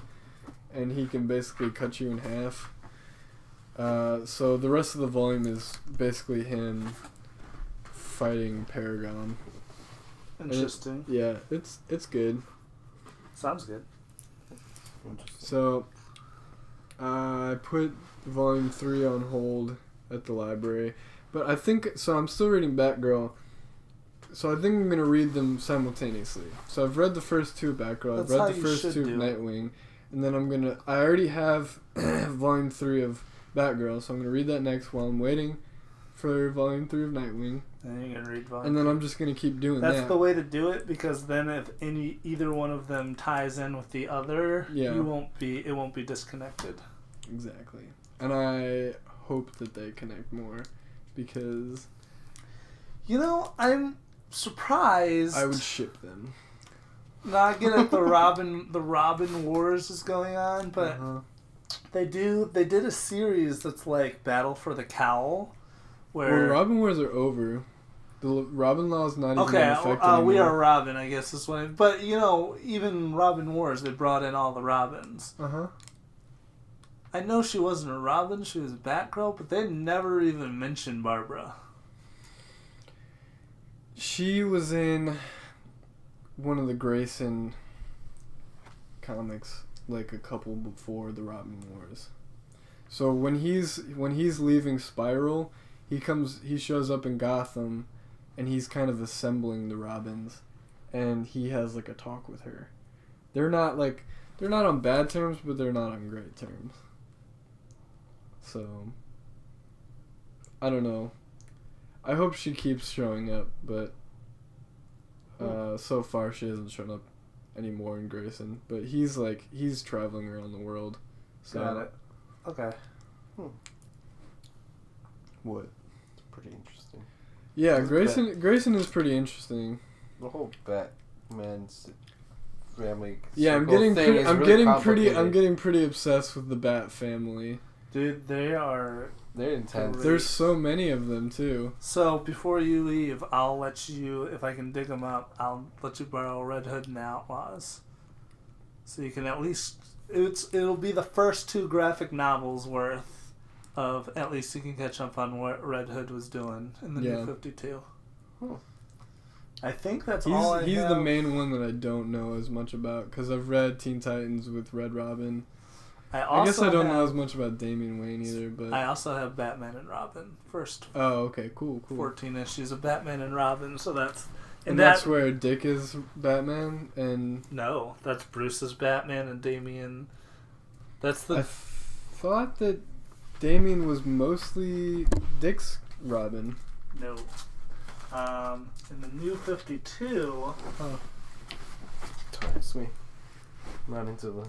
and he can basically cut you in half. So the rest of the volume is basically him fighting Paragon. Interesting. It's good. Sounds good. So I put Volume 3 on hold at the library, but I think so. I'm still reading Batgirl, so I think I'm gonna read them simultaneously. So I've read the first 2 of Batgirl. I've read the first 2 of Nightwing, and then I already have Volume 3 of Batgirl, so I'm gonna read that next while I'm waiting for Volume 3 of Nightwing. And you're gonna read Volume. And then I'm just gonna keep doing that. That's the way to do it, because then if either one of them ties in with the other, it won't be disconnected. Exactly. And I hope that they connect more, because surprised. I would ship them. Not get it. The Robin Wars is going on, but they did a series that's like Battle for the Cowl, where Robin Wars are over. The Robin Law is not even in effect anymore. We Are Robin, I guess is what. But even Robin Wars, they brought in all the Robins. I know she wasn't a Robin; she was a Batgirl, but they never even mentioned Barbara. She was in one of the Grayson comics, like a couple before the Robin Wars. So when he's leaving Spiral, he shows up in Gotham, and he's kind of assembling the Robins, and he has like a talk with her. They're not on bad terms, but they're not on great terms. So I don't know. I hope she keeps showing up, but so far she hasn't shown up anymore in Grayson. But he's traveling around the world. So. Got it. Okay. What? It's pretty interesting. Yeah, Grayson is pretty interesting. The whole Batman's family. Yeah, I'm getting pretty obsessed with the Bat family. Dude, they're intense. There's so many of them too. So before you leave, I'll let you, if I can dig them up, I'll let you borrow Red Hood and the Outlaws. So you can at least it'll be the first 2 graphic novels worth of at least you can catch up on what Red Hood was doing in the New 52. I think that's all I have. He's the main one that I don't know as much about because I've read Teen Titans with Red Robin. I guess I don't know as much about Damian Wayne either, but I also have Batman and Robin first. Oh, okay, cool. 14 issues of Batman and Robin, so that's that's where Dick is Batman and no, that's Bruce's Batman and Damian. That's the. I thought that Damian was mostly Dick's Robin. No. In the New 52. Trust me. Not into the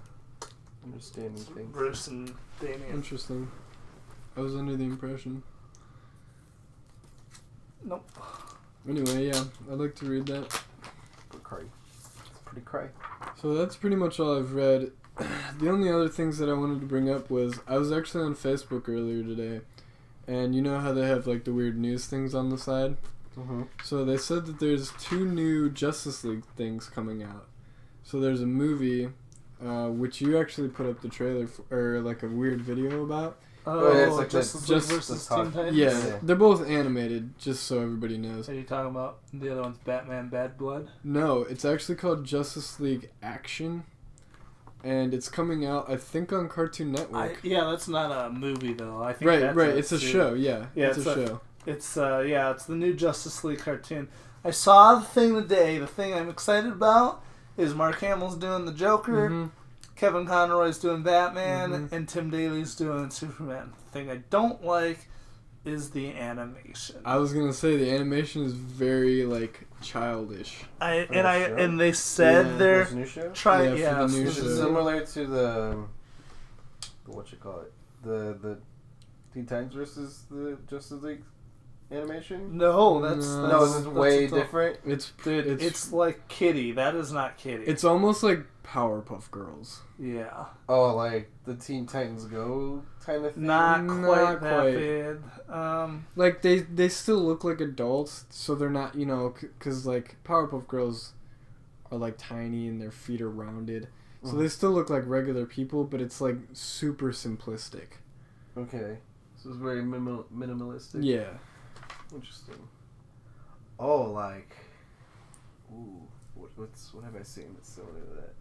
understanding things. Bruce and Damian. Interesting. I was under the impression. Nope. Anyway, yeah, I'd like to read that. It's pretty cray. So that's pretty much all I've read. The only other things that I wanted to bring up was I was actually on Facebook earlier today, and you know how they have like the weird news things on the side? So they said that there's 2 new Justice League things coming out. So there's a movie, which you actually put up the trailer for, or like a weird video about. Oh, yeah, it's like Justice League versus Teen Titans? Yeah, they're both animated, just so everybody knows. Are you talking about the other one's Batman Bad Blood? No, it's actually called Justice League Action, and it's coming out, I think, on Cartoon Network. That's not a movie though. I think right. It's a show. Yeah, it's a show. It's it's the new Justice League cartoon. I saw the thing today. The thing I'm excited about is Mark Hamill's doing the Joker. Kevin Conroy's doing Batman, and Tim Daly's doing Superman. The thing I don't like is the animation. I was gonna say the animation is very like childish. And they said they're trying. Yeah, for the new show. Similar to the what you call it, the Teen Titans versus the Justice League animation. No, that's way different. It's like Kitty. That is not Kitty. It's almost like Powerpuff Girls. Yeah. Oh, like the Teen Titans Go kind of thing? Not quite that bad. Like, they still look like adults, so they're not, because, like, Powerpuff Girls are, like, tiny and their feet are rounded. So they still look like regular people, but it's, like, super simplistic. Okay. So it's very minimalistic? Yeah. Interesting. Oh, like... Ooh. What have I seen that's similar to that?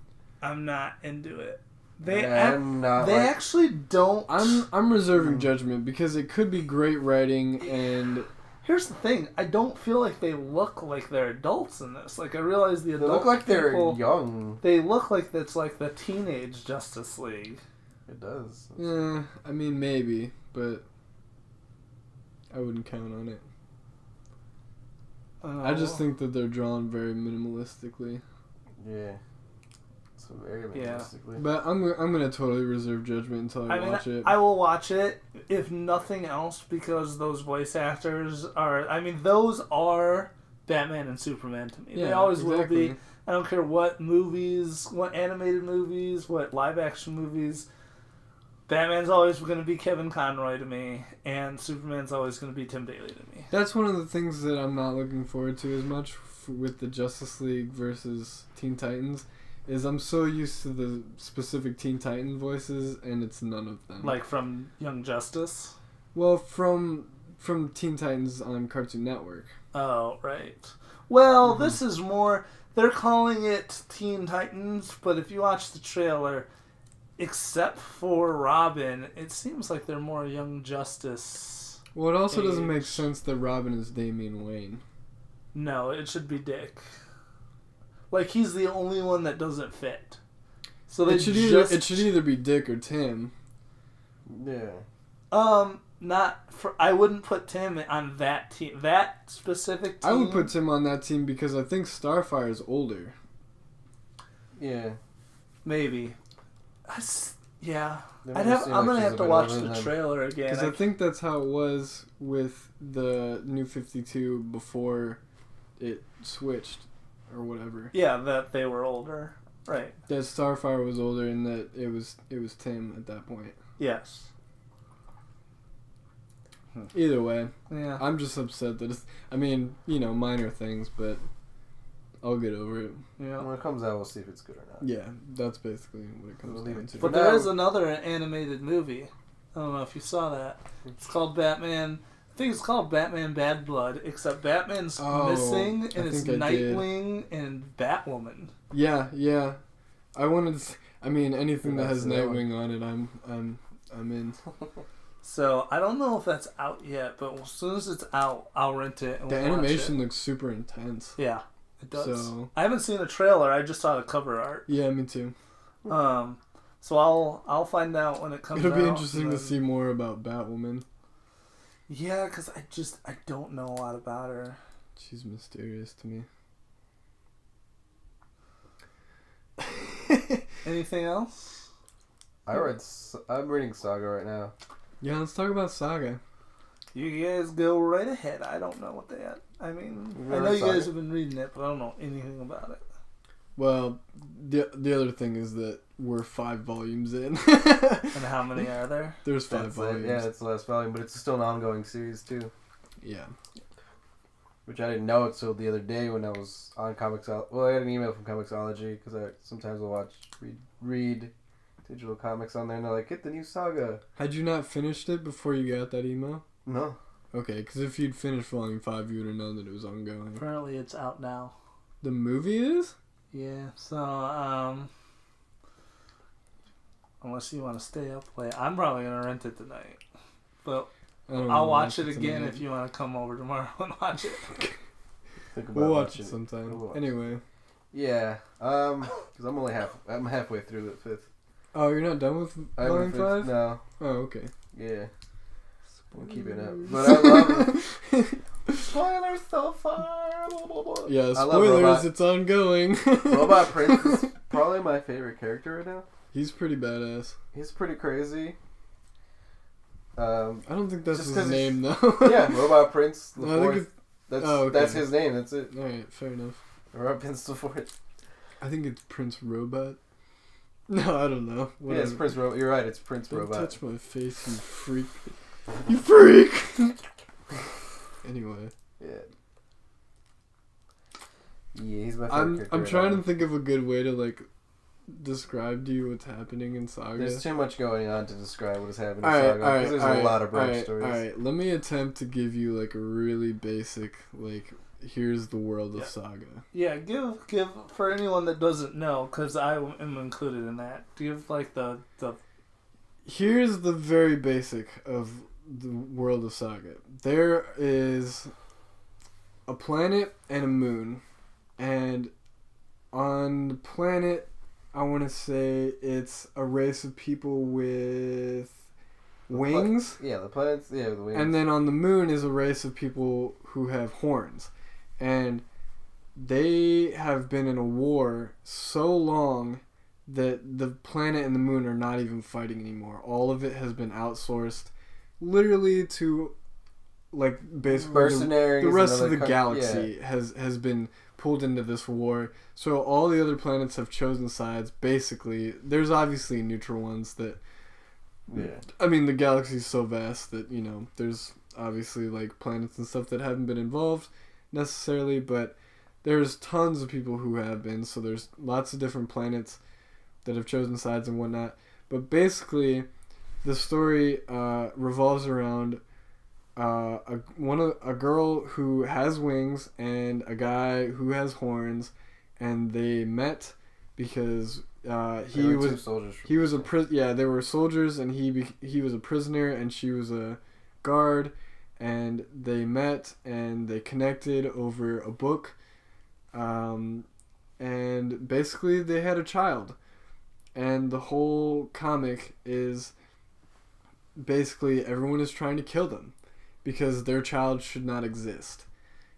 I'm not into it. They actually don't. I'm reserving judgment because it could be great writing and. Here's the thing: I don't feel like they look like they're adults in this. Like I realize the adults. They look like they're young. They look like it's like the teenage Justice League. It does. Yeah, I mean maybe, but I wouldn't count on it. I just think that they're drawn very minimalistically. Yeah. So very minimalistically. Yeah. But I'm gonna totally reserve judgment until I watch it. I will watch it, if nothing else, because those voice actors are... I mean, those are Batman and Superman to me. Yeah, They always exactly. will be. I don't care what movies, what animated movies, what live action movies. Batman's always going to be Kevin Conroy to me, and Superman's always going to be Tim Daly to me. That's one of the things that I'm not looking forward to as much with the Justice League versus Teen Titans. Is I'm so used to the specific Teen Titan voices, and it's none of them. Like from Young Justice? Well, from Teen Titans on Cartoon Network. Oh, right. Well, this is more... They're calling it Teen Titans, but if you watch the trailer, except for Robin, it seems like they're more Young Justice. Well, it also doesn't make age. sense that Robin is Damian Wayne. No, it should be Dick. Like, he's the only one that doesn't fit. So they It should either be Dick or Tim. Yeah. Not for... I wouldn't put Tim on that team. That specific team... I would put Tim on that team because I think Starfire is older. Yeah. Maybe. Yeah. They I'm make it seem going like to she's have a to bit watch older the than him. trailer again. Because I think that's how it was with the New 52 before it switched or whatever. Yeah, that they were older. Right. That Starfire was older and that it was Tim at that point. Yes. Either way, Yeah. I'm just upset that it's... I mean, minor things, but I'll get over it. Yeah. When it comes out, we'll see if it's good or not. Yeah, that's basically what it comes We'll leave down it to. But No. there is another animated movie. I don't know if you saw that. It's called Batman. I think it's called Batman Bad Blood, except Batman's missing, and I it's think I did. Nightwing and Batwoman. Yeah. I wanted to... anything that has That's the Nightwing on it, I'm in. So I don't know if that's out yet, but as soon as it's out, I'll rent it. And The we'll watch animation it. looks super intense. Yeah, it does. So... I haven't seen a trailer. I just saw the cover art. Yeah, me too. So I'll find out when it comes out. It'll be interesting and to then- see more about Batwoman. Yeah, because I don't know a lot about her. She's mysterious to me. Anything else? I'm reading Saga right now. Yeah, let's talk about Saga. You guys go right ahead. I don't know what they had. I mean, You've I never know read you guys Saga? have been reading it, but I don't know anything about it. Well, the other thing is that we're 5 volumes in. And how many are there? There's 5 That's volumes. yeah, that's the last volume, but it's still an ongoing series too. Yeah. Which I didn't know until the other day when I was on Comixology. Well, I had an email from Comixology because I sometimes will read digital comics on there, and they're like, "Get the new Saga." Had you not finished it before you got that email? No. Okay, because if you'd finished volume 5, you would have known that it was ongoing. Apparently, it's out now. The movie is? Yeah. So, unless you want to stay up late, I'm probably gonna rent it tonight. But I don't I'll know, watch it again tonight. if you want to come over tomorrow and watch it. Think about We'll watch watching it sometime. We'll watch Anyway. Yeah. Because I'm halfway through the 5th. Oh, you're not done with I haven't volume 5? No. Oh, okay. Yeah. I'm keeping up. But I love it. Spoilers so far. Blah, blah, blah. Yeah, I love spoilers, Robot. it's ongoing. Robot Prince is probably my favorite character right now. He's pretty badass. He's pretty crazy. I don't think that's Just his 'cause name, though. Yeah, Robot Prince the No, I think Fourth. That's oh, okay. that's his name. That's it. Alright, fair enough. Robot Prince the Fourth. I think it's Prince Robot. No, I don't know. Yeah, it's Whatever. Prince Robot. You're right. It's Prince Don't Robot. touch my face, you freak. You freak! Anyway. Yeah. Yeah, he's my favorite I'm character. right trying now. to think of a good way to, describe to you what's happening in Saga. There's too much going on to describe what is happening in Alright, Saga. alright, 'cause there's alright, a lot of branch alright, stories. alright. Let me attempt to give you, a really basic, here's the world of Yeah. Saga. Yeah, give for anyone that doesn't know, because I am included in that. Give the Here's the very basic of the world of Saga. There is a planet and a moon, and on the planet, I want to say it's a race of people with wings, Yeah, the planets. Yeah, the wings. and then on the moon is a race of people who have horns, and they have been in a war so long that the planet and the moon are not even fighting anymore. All of it has been outsourced literally to like basically mercenaries. the rest of the yeah. galaxy has been pulled into this war. So all the other planets have chosen sides. Basically, there's obviously neutral ones that. Yeah. I mean, the galaxy's so vast that there's obviously like planets and stuff that haven't been involved necessarily, but there's tons of people who have been. So there's lots of different planets that have chosen sides and whatnot. But basically, the story revolves around a girl who has wings and a guy who has horns, and they met because they were soldiers, and he was a prisoner and she was a guard, and they met and they connected over a book, and basically they had a child, and the whole comic is basically everyone is trying to kill them because their child should not exist,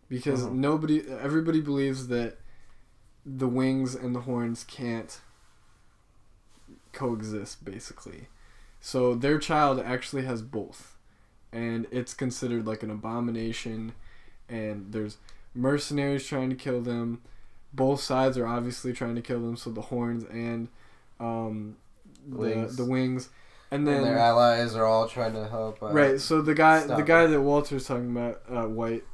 because everybody believes that the wings and the horns can't coexist, basically. So their child actually has both, and it's considered like an abomination, and there's mercenaries trying to kill them. Both sides are obviously trying to kill them, so the horns and the wings. And then their allies are all trying to help. Right, so the guy that Walter's talking about, White,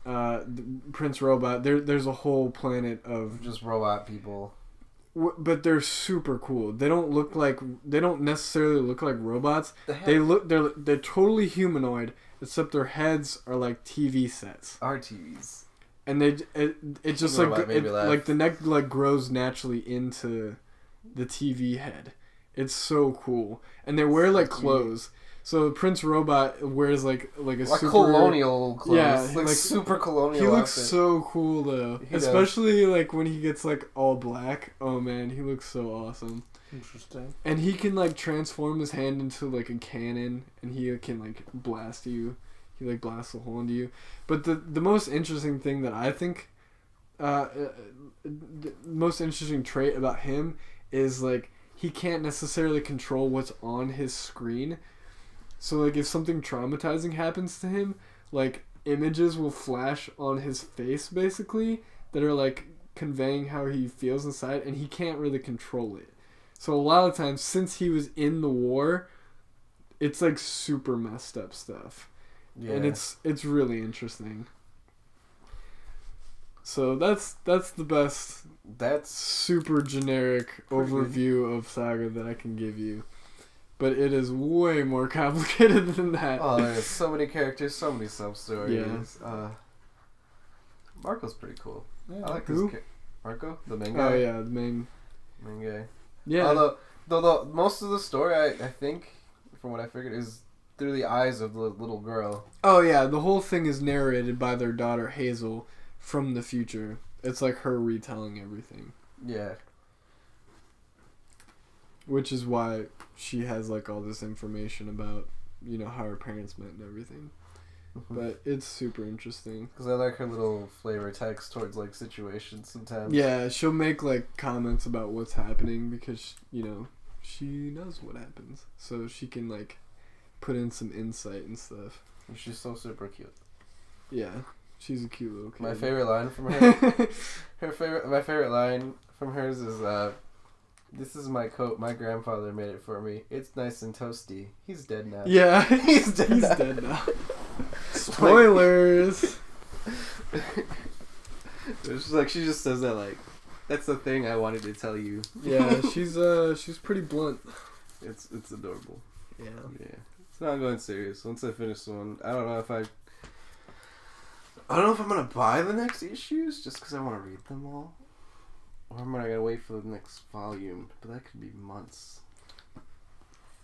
Prince Robot. There's a whole planet of just robot people, but they're super cool. They don't necessarily look like robots. They're totally humanoid, except their heads are like TV sets. RTVs. And it just like the neck like grows naturally into the TV head. It's so cool, and they wear like clothes. So Prince Robot wears like a super colonial clothes. Yeah, like super colonial. He looks outfit. so cool though, especially like when he gets like all black. Oh man, he looks so awesome. Interesting. And he can like transform his hand into like a cannon, and he can like blast you. He like blasts a hole into you. But the most interesting thing that I think, the most interesting trait about him is like, he can't necessarily control what's on his screen. So, like, if something traumatizing happens to him, like, images will flash on his face, basically, that are, like, conveying how he feels inside, and he can't really control it. So, a lot of times, since he was in the war, it's, like, super messed up stuff. Yeah. And it's really interesting. So that's the best. That's super generic overview of Saga that I can give you, but it is way more complicated than that. Oh, there's so many characters, so many sub stories. Yeah. Marco's pretty cool. Yeah. I like this. Marco, the main guy. Oh yeah, the main guy. Yeah. Although most of the story, I think, from what I figured, is through the eyes of the little girl. Oh yeah, the whole thing is narrated by their daughter Hazel. From the future. It's like her retelling everything. Yeah. Which is why she has like all this information about, how her parents met and everything. Mm-hmm. But it's super interesting. Because I like her little flavor text towards like situations sometimes. Yeah, she'll make like comments about what's happening because, she knows what happens. So she can like put in some insight and stuff. And she's so super cute. Yeah. She's a cute little kid. My favorite line from her. My favorite line from hers is, "This is my coat. My grandfather made it for me. It's nice and toasty. He's dead now." Yeah, he's dead now. Spoilers. It's like she just says that like, that's the thing I wanted to tell you. Yeah, she's pretty blunt. It's adorable. Yeah. Yeah. It's not going serious. Once I finish one, I don't know if I'm gonna buy the next issues just because I want to read them all, or am I gonna wait for the next volume? But that could be months.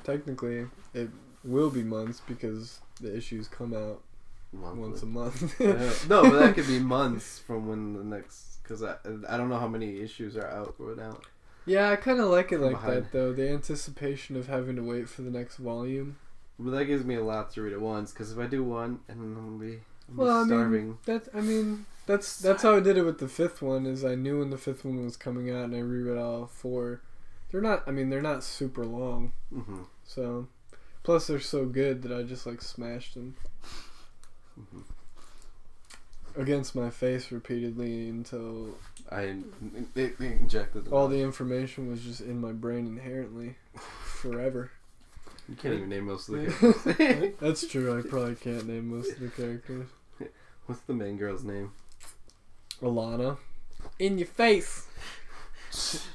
Technically, it will be months because the issues come out once a month. No, but that could be months from when the next, because I don't know how many issues are out or out. Yeah, I kind of like it like that though. The anticipation of having to wait for the next volume. But that gives me a lot to read at once. Because if I do one, and then I'm gonna be. Well, starving. That's how I did it with the fifth one. Is I knew when the fifth one was coming out, and I reread all four. They're not super long. Mm-hmm. So, plus they're so good that I just like smashed them. Mm-hmm. against my face repeatedly until They injected all the information was just in my brain inherently, forever. You can't even name most of the characters. That's true. I probably can't name most of the characters. What's the main girl's name? Alana. In your face.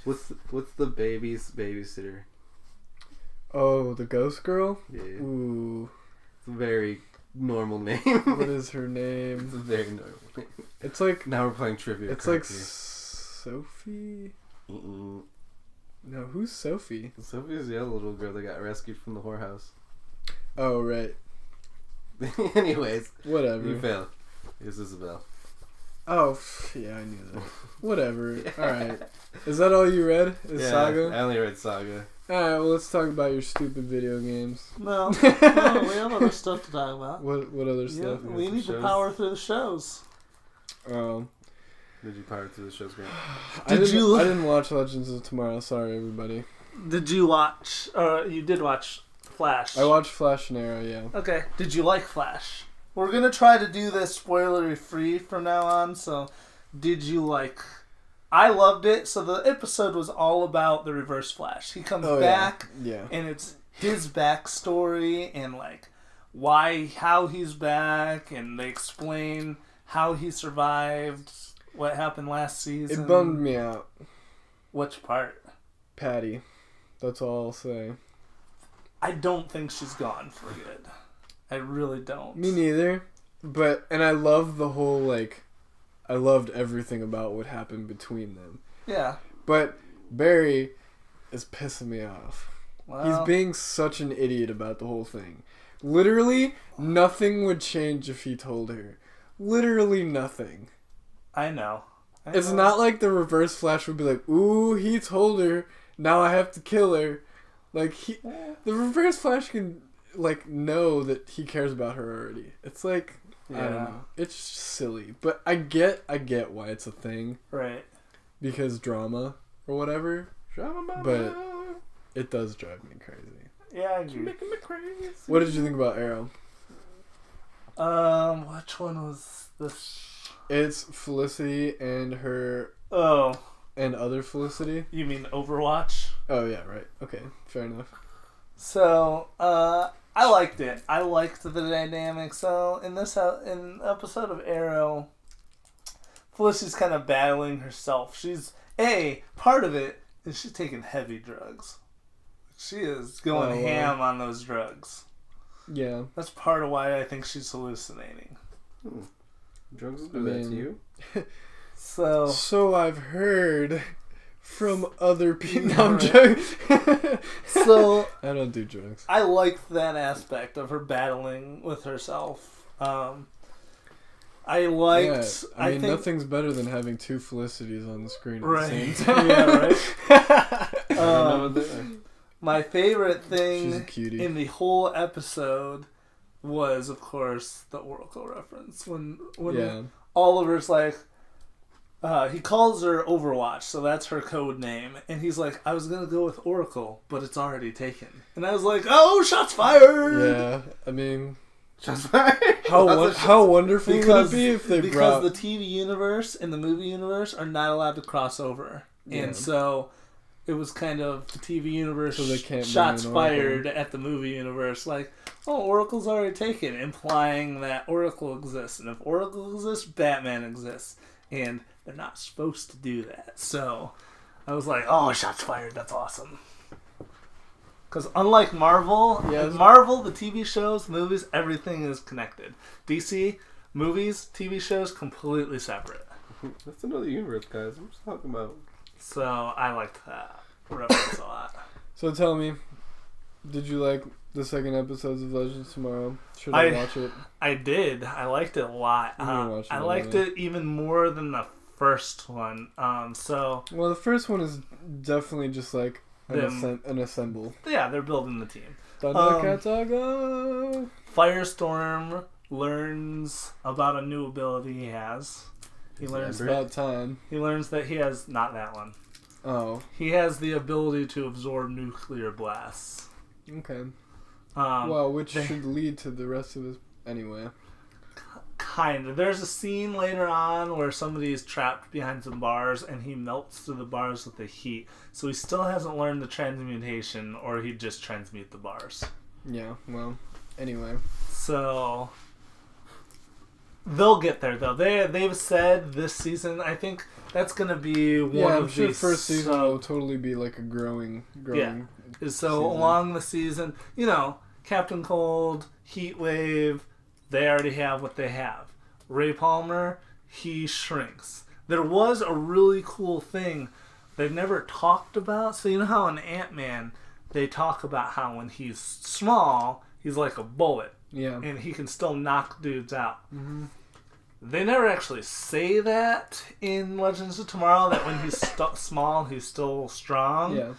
What's the baby's babysitter? Oh, the ghost girl? Yeah. Ooh. It's a very normal name. What is her It's a name? very normal name. It's like... Now we're playing trivia. It's like correctly. Sophie? Mm-mm. No, who's Sophie? Sophie's the other little girl that got rescued from the whorehouse. Oh, right. Anyways, Whatever. you failed. It was Isabel. Oh, yeah, I knew that. Whatever. Alright. Is that all you read? Is Saga? I only read Saga. Alright, well, let's talk about your stupid video games. No, we have other stuff to talk about. What other Yeah, stuff? we need to shows? power through the shows. Did you power through the show's Grant? I didn't watch Legends of Tomorrow. Sorry, everybody. Did you watch? You did watch Flash. I watched Flash and Arrow, yeah. Okay. Did you like Flash? We're gonna try to do this spoilery free from now on. So, did you like? I loved it. So the episode was all about the Reverse Flash. He comes back, Yeah. and it's his backstory and like how he's back, and they explain how he survived, what happened last season. It bummed me out. Which part? Patty. That's all I'll say. I don't think she's gone for good. I really don't. Me neither. And I love the whole, like, I loved everything about what happened between them. Yeah. But Barry is pissing me off. Well, He's being such an idiot about the whole thing. Literally, nothing would change if he told her. Literally nothing. I know. It's not like the Reverse Flash would be like, ooh, he told her, now I have to kill her. Like, the Reverse Flash can, like, know that he cares about her already. It's like, I don't know. It's silly. But I get why it's a thing. Right. Because drama or whatever. Drama mama. But it does drive me crazy. Yeah, I agree. Making me crazy. What did you think about Arrow? Which one was this? It's Felicity and her... Oh. And other Felicity? You mean Overwatch? Oh, yeah, right. Okay, fair enough. So, I liked it. I liked the dynamic. So, in episode of Arrow, Felicity's kind of battling herself. Part of it is she's taking heavy drugs. She is going ham on those drugs. Yeah. That's part of why I think she's hallucinating. Drugs will do that to you. So I've heard from other people. Yeah, No, I'm right. joking. So I don't do drugs. I liked that aspect of her battling with herself. I liked. Yeah, I mean, think, nothing's better than having two Felicities on the screen at right. the same time. Yeah, right. My favorite She's a thing cutie. in the whole episode was, of course, the Oracle reference. When Yeah. Oliver's like, he calls her Overwatch, so that's her code name. And he's like, I was going to go with Oracle, but it's already taken. And I was like, oh, shots fired! Yeah, I mean, Shots fired. how wonderful could it be if they because brought... the TV universe and the movie universe are not allowed to cross over. Yeah. And so it was kind of the TV universe So they can't shots bring in Oracle. fired at the movie universe. Like, oh, Oracle's already taken, implying that Oracle exists. And if Oracle exists, Batman exists. And they're not supposed to do that. So I was like, oh, shots fired. That's awesome. Because unlike Marvel, Marvel, the TV shows, movies, everything is connected. DC, movies, TV shows, completely separate. That's another universe, guys. I'm just talking about. So I liked that reference a lot. So tell me, did you like the second episodes of Legends Tomorrow? Should I watch it? I did. I liked it a lot. I'm gonna watch it I liked anyway. it even more than the first one. Well, the first one is definitely just like an assemble. Yeah, they're building the team. Thundercats go! Firestorm learns about a new ability he has. He learns About time. He learns that he has not that one. Oh, He has the ability to absorb nuclear blasts. okay. Well, Which should lead to the rest of his... Anyway. kind of. There's a scene later on where somebody is trapped behind some bars and he melts through the bars with the heat. So he still hasn't learned the transmutation, or he'd just transmute the bars. Yeah, well, anyway. So they'll get there, though. They've said this season, I think that's going to be one I'm of sure the first season will totally be like a growing So season. along the season, you know, Captain Cold, Heat Wave, they already have what they have. Ray Palmer, he shrinks. There was a really cool thing they've never talked about. So you know how in Ant-Man, they talk about how when he's small, he's like a bullet. Yeah. And he can still knock dudes out. Mm-hmm. They never actually say that in Legends of Tomorrow, that when he's small, he's still strong. Yeah.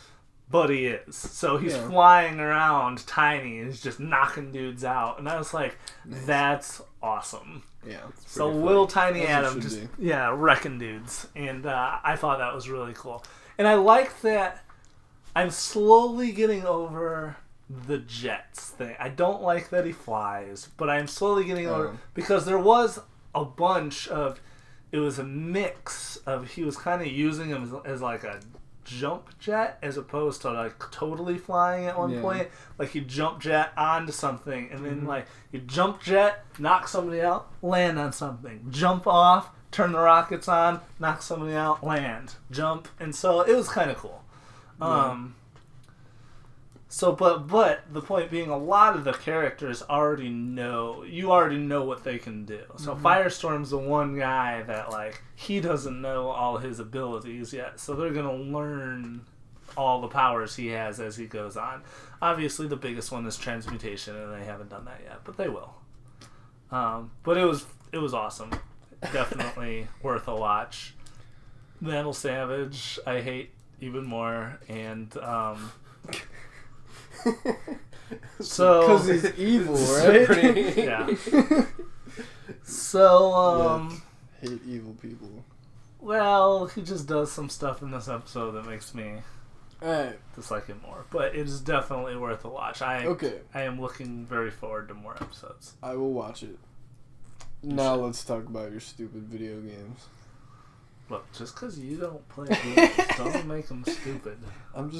But he is. So he's flying around tiny and he's just knocking dudes out. And I was like, that's awesome. Yeah. So little tiny That's Adam just, wrecking dudes. And I thought that was really cool. And I like that I'm slowly getting over the jets thing. I don't like that he flies, but I'm slowly getting over, because there was a bunch of, it was a mix of, he was kind of using him as like a jump jet as opposed to like totally flying at one point. Like you jump jet onto something and then like you jump jet, knock somebody out, land on something, jump off, turn the rockets on, knock somebody out, land, jump. And so it was kind of cool. So, but the point being, a lot of the characters already know what they can do. So Firestorm's the one guy that, like, he doesn't know all his abilities yet. So they're going to learn all the powers he has as he goes on. Obviously, the biggest one is transmutation, and they haven't done that yet, but they will. But it was awesome. Definitely worth a watch. Vandal Savage, I hate even more, and so because he's evil, right? Yeah. So hate evil people. well, he just does some stuff in this episode that makes me dislike him more. But it is definitely worth a watch. I am looking very forward to more episodes. I will watch it. Now let's talk about your stupid video games. Look, just because you don't play games doesn't make them stupid. I'm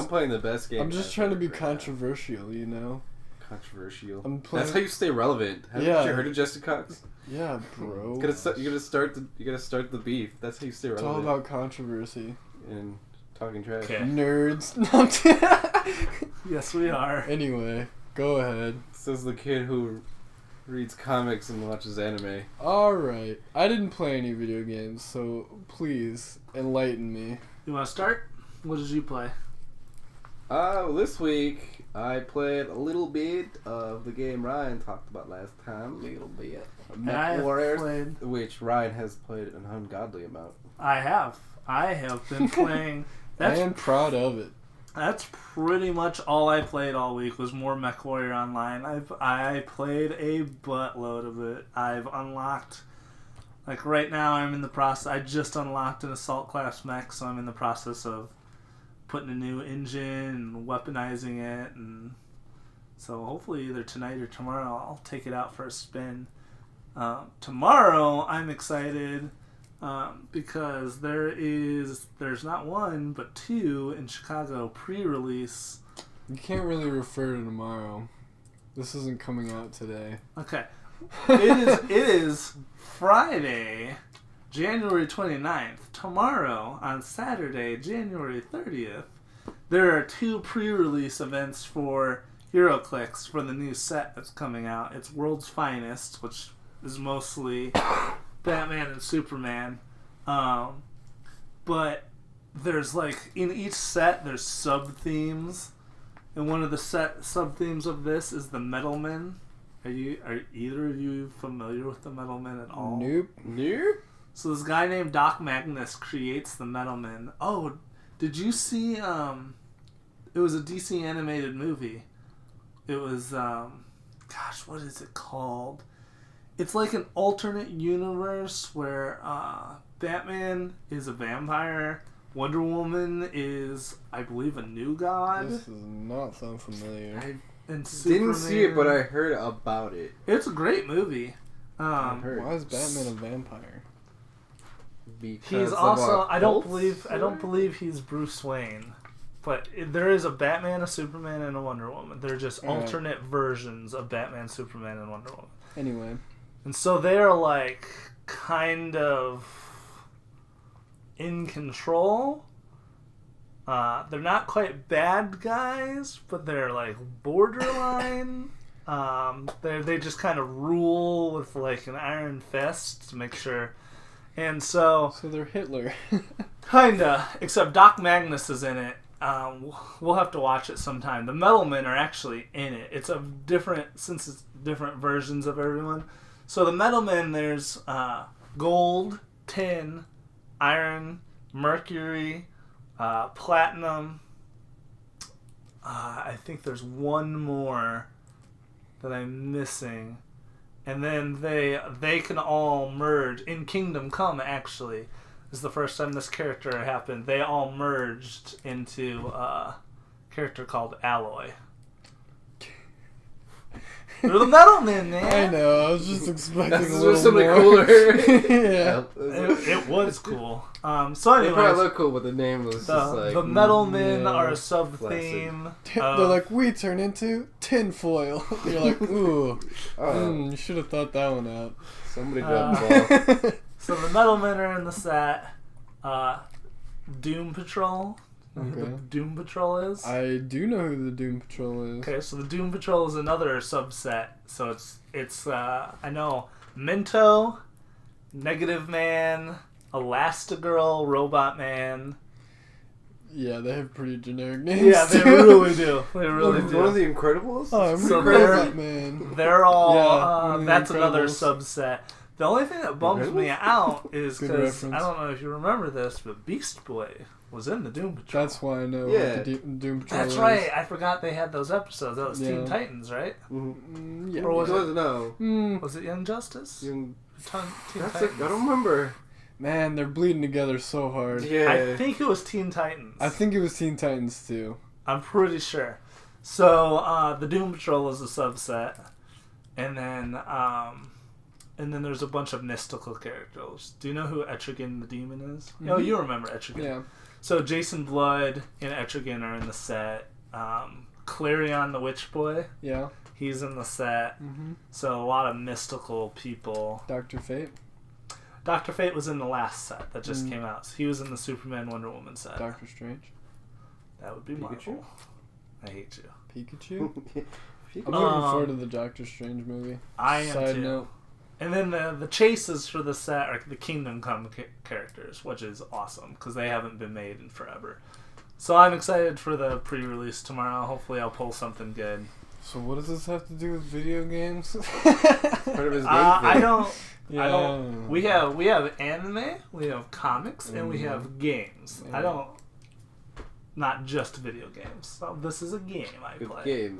playing the best game. I'm just trying to be controversial, you know? Controversial. That's how you stay relevant. Haven't you heard of Justin Cox? Yeah, bro. You gotta start the beef. That's how you stay relevant. It's all about controversy. And talking trash. Okay. Nerds. Yes, we are. Anyway, go ahead. Says the kid who reads comics and watches anime. Alright. I didn't play any video games, so please enlighten me. You want to start? What did you play? This week I played a little bit of the game Ryan talked about last time. A little bit. Mech Warriors, which Ryan has played an ungodly amount. I have been playing. I am proud of it. That's pretty much all I played all week was more Mech Warrior Online. I played a buttload of it. I've unlocked, like right now I'm in the process, I just unlocked an Assault Class Mech, so I'm in the process of putting a new engine and weaponizing it, and so hopefully either tonight or tomorrow I'll take it out for a spin. Tomorrow I'm excited because there's not one but two in Chicago pre-release. You can't really refer to tomorrow. This isn't coming out today. Okay. It is Friday, January 29th. Tomorrow, on Saturday, January 30th, there are two pre-release events for HeroClix for the new set that's coming out. It's World's Finest, which is mostly Batman and Superman. But there's like, in each set, there's sub-themes. And one of the sub-themes of this is the Metalmen. Are either of you familiar with the Metalmen at all? Nope. So this guy named Doc Magnus creates the Metalmen. Oh, did you see, it was a DC animated movie. It was, what is it called? It's like an alternate universe where Batman is a vampire, Wonder Woman is, I believe, a new god. This does not sound familiar. And Superman, didn't see it, but I heard about it. it's a great movie. Heard. Why is Batman a vampire? Because He's of also our I don't cults? believe he's Bruce Wayne. But there is a Batman, a Superman, and a Wonder Woman. They're just Alright. alternate versions of Batman, Superman, and Wonder Woman. Anyway. And so they're like kind of in control. They're not quite bad guys, but they're like borderline. They just kind of rule with like an iron fist to make sure. And so they're Hitler. kinda, except Doc Magnus is in it. We'll have to watch it sometime. The Metal Men are actually in it. It's since it's different versions of everyone. So the Metal Men, there's gold, tin, iron, mercury, platinum. I think there's one more that I'm missing. And then they can all merge. In Kingdom Come, actually, is the first time this character happened. They all merged into a character called Alloy. They're the Metal Men, man. I know. I was just expecting That's a little something more. cooler. Yeah. It was cool. So They probably anyways, look cool, but the name was just like... the Metal Men yeah, are a sub-theme. They're like, we turn into tinfoil. You're like, ooh. You should have thought that one out. Somebody dropped the ball. So the Metal Men are in the set. Doom Patrol. You know who Okay. the Doom Patrol is? I do know who the Doom Patrol is. Okay, so the Doom Patrol is another subset. So it's I know Minto, Negative Man, Elastigirl, Robot Man. Yeah, they have pretty generic names. Yeah, they too. really do. They really One of do. the Incredibles? Oh, I'm So Robot Man. They're all. Yeah, one of the That's another Incredibles. subset. The only thing that bums me out is Good because I reference. don't know if you remember this, but Beast Boy was in the Doom Patrol. That's why I know Yeah. what the Doom Patrol That's is. right. I forgot they had those episodes. That was Yeah. Teen Titans, right? Yeah. Or was it? No. Was it Young Justice? You- Teen That's Titans. I don't remember. Man, they're bleeding together so hard. Yeah. I think it was Teen Titans. I think it was Teen Titans too. I'm pretty sure. So the Doom Patrol is a subset, and then there's a bunch of mystical characters. Do you know who Etrigan the Demon is? Mm-hmm. No, you remember Etrigan. Yeah. So Jason Blood and Etrigan are in the set. Clarion the Witch Boy, Yeah. he's in the set. Mm-hmm. So a lot of mystical people. Dr. Fate. Dr. Fate was in the last set that just Mm. came out. So he was in the Superman Wonder Woman set. Doctor Strange. That would be Pikachu? Marvel. I hate you. Pikachu. I'm Um, looking forward to the Doctor Strange movie. I am Side too. note. And then the chases for the set are the Kingdom Come characters, which is awesome because they haven't been made in forever. So I'm excited for the pre-release tomorrow. Hopefully I'll pull something good. So what does this have to do with video games? Part of his game I thing. don't. Yeah. I don't. We have anime, we have comics, and we have games. Yeah. I don't. Not just video games. So this is a game I Good play.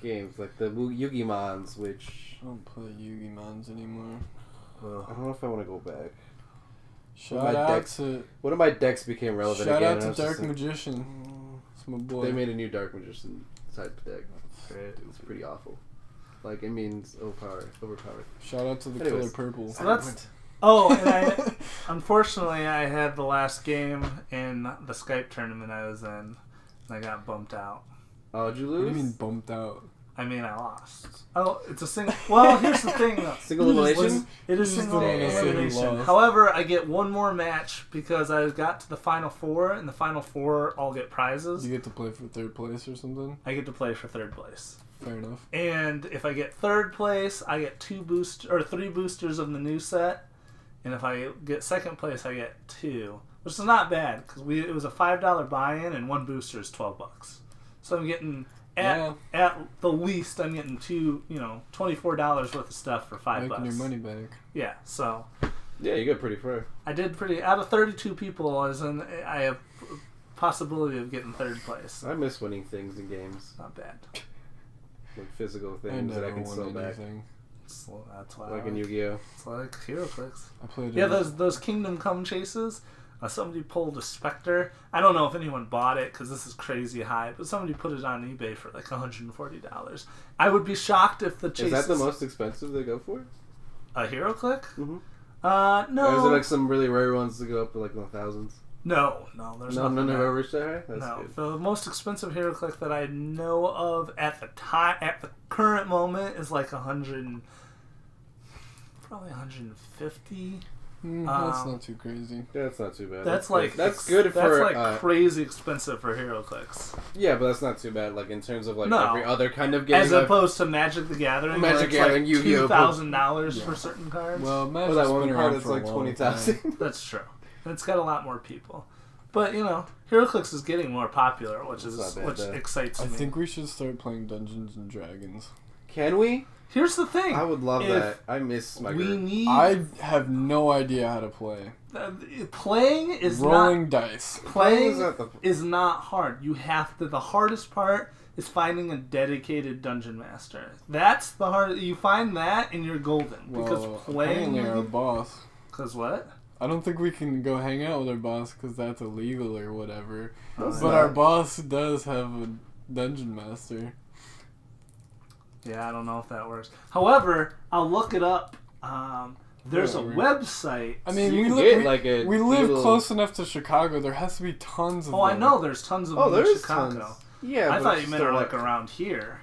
games like the Yu-Gi-Mons, which I don't play Yu-Gi-Mons anymore. I don't know if I want to go back. Shout my out decks- to One of my decks became relevant shout again. out and I to was just Dark like, Magician. It's my boy. They made a new Dark Magician type deck. Great. It's pretty awful. Like, it means overpowered. Shout out to the Anyways. Killer Purple. So that's. Oh, and unfortunately, I had the last game in the Skype tournament I was in, and I got bumped out. Oh, did you What do lose? you mean bumped out? I mean, I lost. Oh, it's a single. Well, here's the thing, though. Single elimination? It is You just single don't wanna say you elimination. lost. However, I get one more match because I got to the final four, and the final four all get prizes. You get to play for third place or something? I get to play for third place. Fair enough. And if I get third place, I get three boosters of the new set. And if I get second place, I get 2, which is not bad because it was a $5 buy-in and one booster is $12. So I'm getting at the least I'm getting $24 worth of stuff for $5. Making your money back. Yeah, so Yeah, you got pretty fair. I did pretty. Out of 32 people, I have possibility of getting third place. I miss winning things in games. Not bad. Like physical I things that never I can won sell back. anything. So that's why. Like in Yu-Gi-Oh! It's like Hero Clicks. I played Yeah, it. those Kingdom Come chases. Somebody pulled a Spectre. I don't know if anyone bought it because this is crazy high, but somebody put it on eBay for like $140. I would be shocked if the chases. Is that the most expensive they go for? A hero click? Mm-hmm. No. Or is it like some really rare ones that go up to like in the thousands? No, there's nothing none have there. ever reached that high? That's No, good. the most expensive hero click that I know of at the current moment is like 100, probably 150. That's not too crazy. Yeah, that's not too bad. That's good. like That's good for that's like crazy expensive for hero clicks. Yeah, but that's not too bad. Like in terms of like No. every other kind of game. As opposed to Magic the Gathering, Magic where it's Gathering, like Yu-Gi-Oh! $2,000 Yeah. for certain cards. Well, Magic's that one been card around that's for a like long 20,000. time. That's true. And it's got a lot more people. But HeroClix is getting more popular, which It's not bad, excites I me. think we should start playing Dungeons and Dragons. Can we? Here's the thing: I would love If that. I miss my we group. need I have no idea how to play. playing is Rolling dice. playing Playing is is not hard. You have to. The hardest part is finding a dedicated dungeon master. That's the hard. You find that and you're golden because Well, playing. apparently our boss. Because what? I don't think we can go hang out with our boss because that's illegal or whatever. That's But not- our boss does have a dungeon master. Yeah, I don't know if that works. However, I'll look it up. There's a Whatever. website. I mean, You we can live. get, like, a we live little- close enough to Chicago. There has to be tons of. Oh, I them. know. There's tons of Oh, them in there's Chicago. tons. Yeah, I but thought it's you meant still, like around here.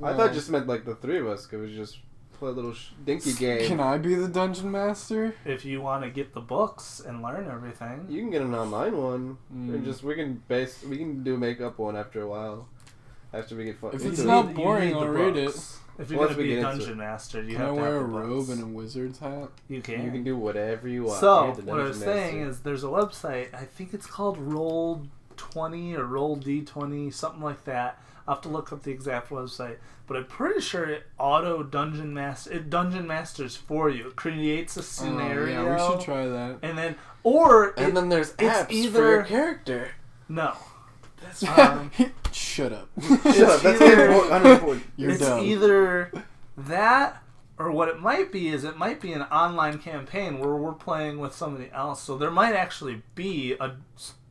I thought it just meant like the three of us could just play a little dinky game. Can I be the dungeon master? If you want to get the books and learn everything. You can get an online one, Mm. and just we can do a makeup one after a while. After we get fun. If into it's it. not You boring, need the I'll read books. If you're Once going to we be a get into dungeon master, you Can I have to wear have a the robe books. and a wizard's hat? You You can. can do whatever you want. So, You're the what I was dungeon saying master. is there's a website, I think it's called Roll20 or Roll D20, something like that. I'll have to look up the exact website. But I'm pretty sure it dungeon masters for you. It creates a scenario. Yeah, we should try that. And then, or And then there's apps for either- your character. no. That's Shut up. Shut up. That's either- unimportant. You're It's dumb. either that, or what it might be is it might be an online campaign where we're playing with somebody else. So there might actually be a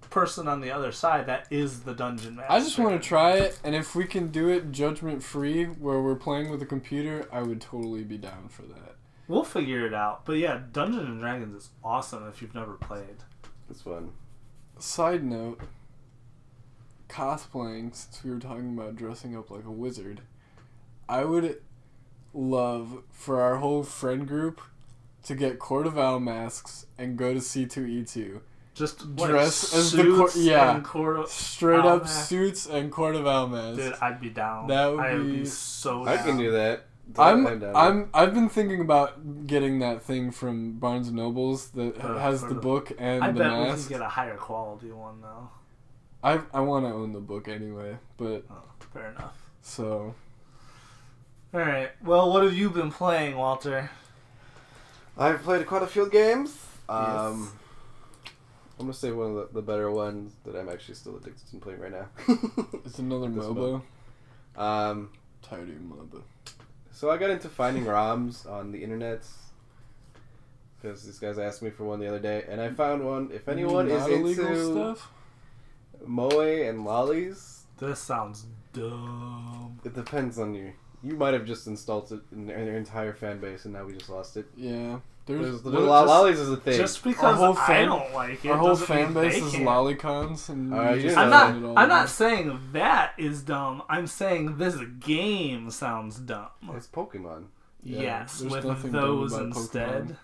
person on the other side that is the dungeon master. I just want to try it, and if we can do it judgment free, where we're playing with a computer, I would totally be down for that. We'll figure it out. But yeah, Dungeons and Dragons is awesome if you've never played. It's fun. Side note, cosplaying, since we were talking about dressing up like a wizard, I would love for our whole friend group to get Court of Owl masks and go to C2E2. Just Dress as the suits yeah. and Straight Owl up mask. suits and Court of Owl masks. Dude, I'd be down. That would I would be- be so I down. can do that. down. I've been thinking about getting that thing from Barnes and Nobles that has for the the- book and I the bet we mask. can get a higher quality one though. I want to own the book anyway, but Oh, fair enough. so Alright, well, what have you been playing, Walter? I've played quite a few games. Yes. I'm gonna say one of the better ones that I'm actually still addicted to playing right now. it's another This MOBA. Tired of your MOBA. So I got into finding ROMs on the internet because these guys asked me for one the other day, and I found one. If anyone is Not illegal into stuff. moe and lollies, This sounds dumb. it depends on you. You might have just installed it in their entire fan base, and now we just lost it. Yeah, There's what- lollies is a thing. Just because whole I fan- don't like it, our whole doesn't fan mean base they is can't. lolicons, and You we just didn't I'm know find not. it all I'm not over. saying that is dumb. I'm saying this game sounds dumb. It's Pokemon. Yeah, Yes, there's with nothing dumb those about instead. Pokemon.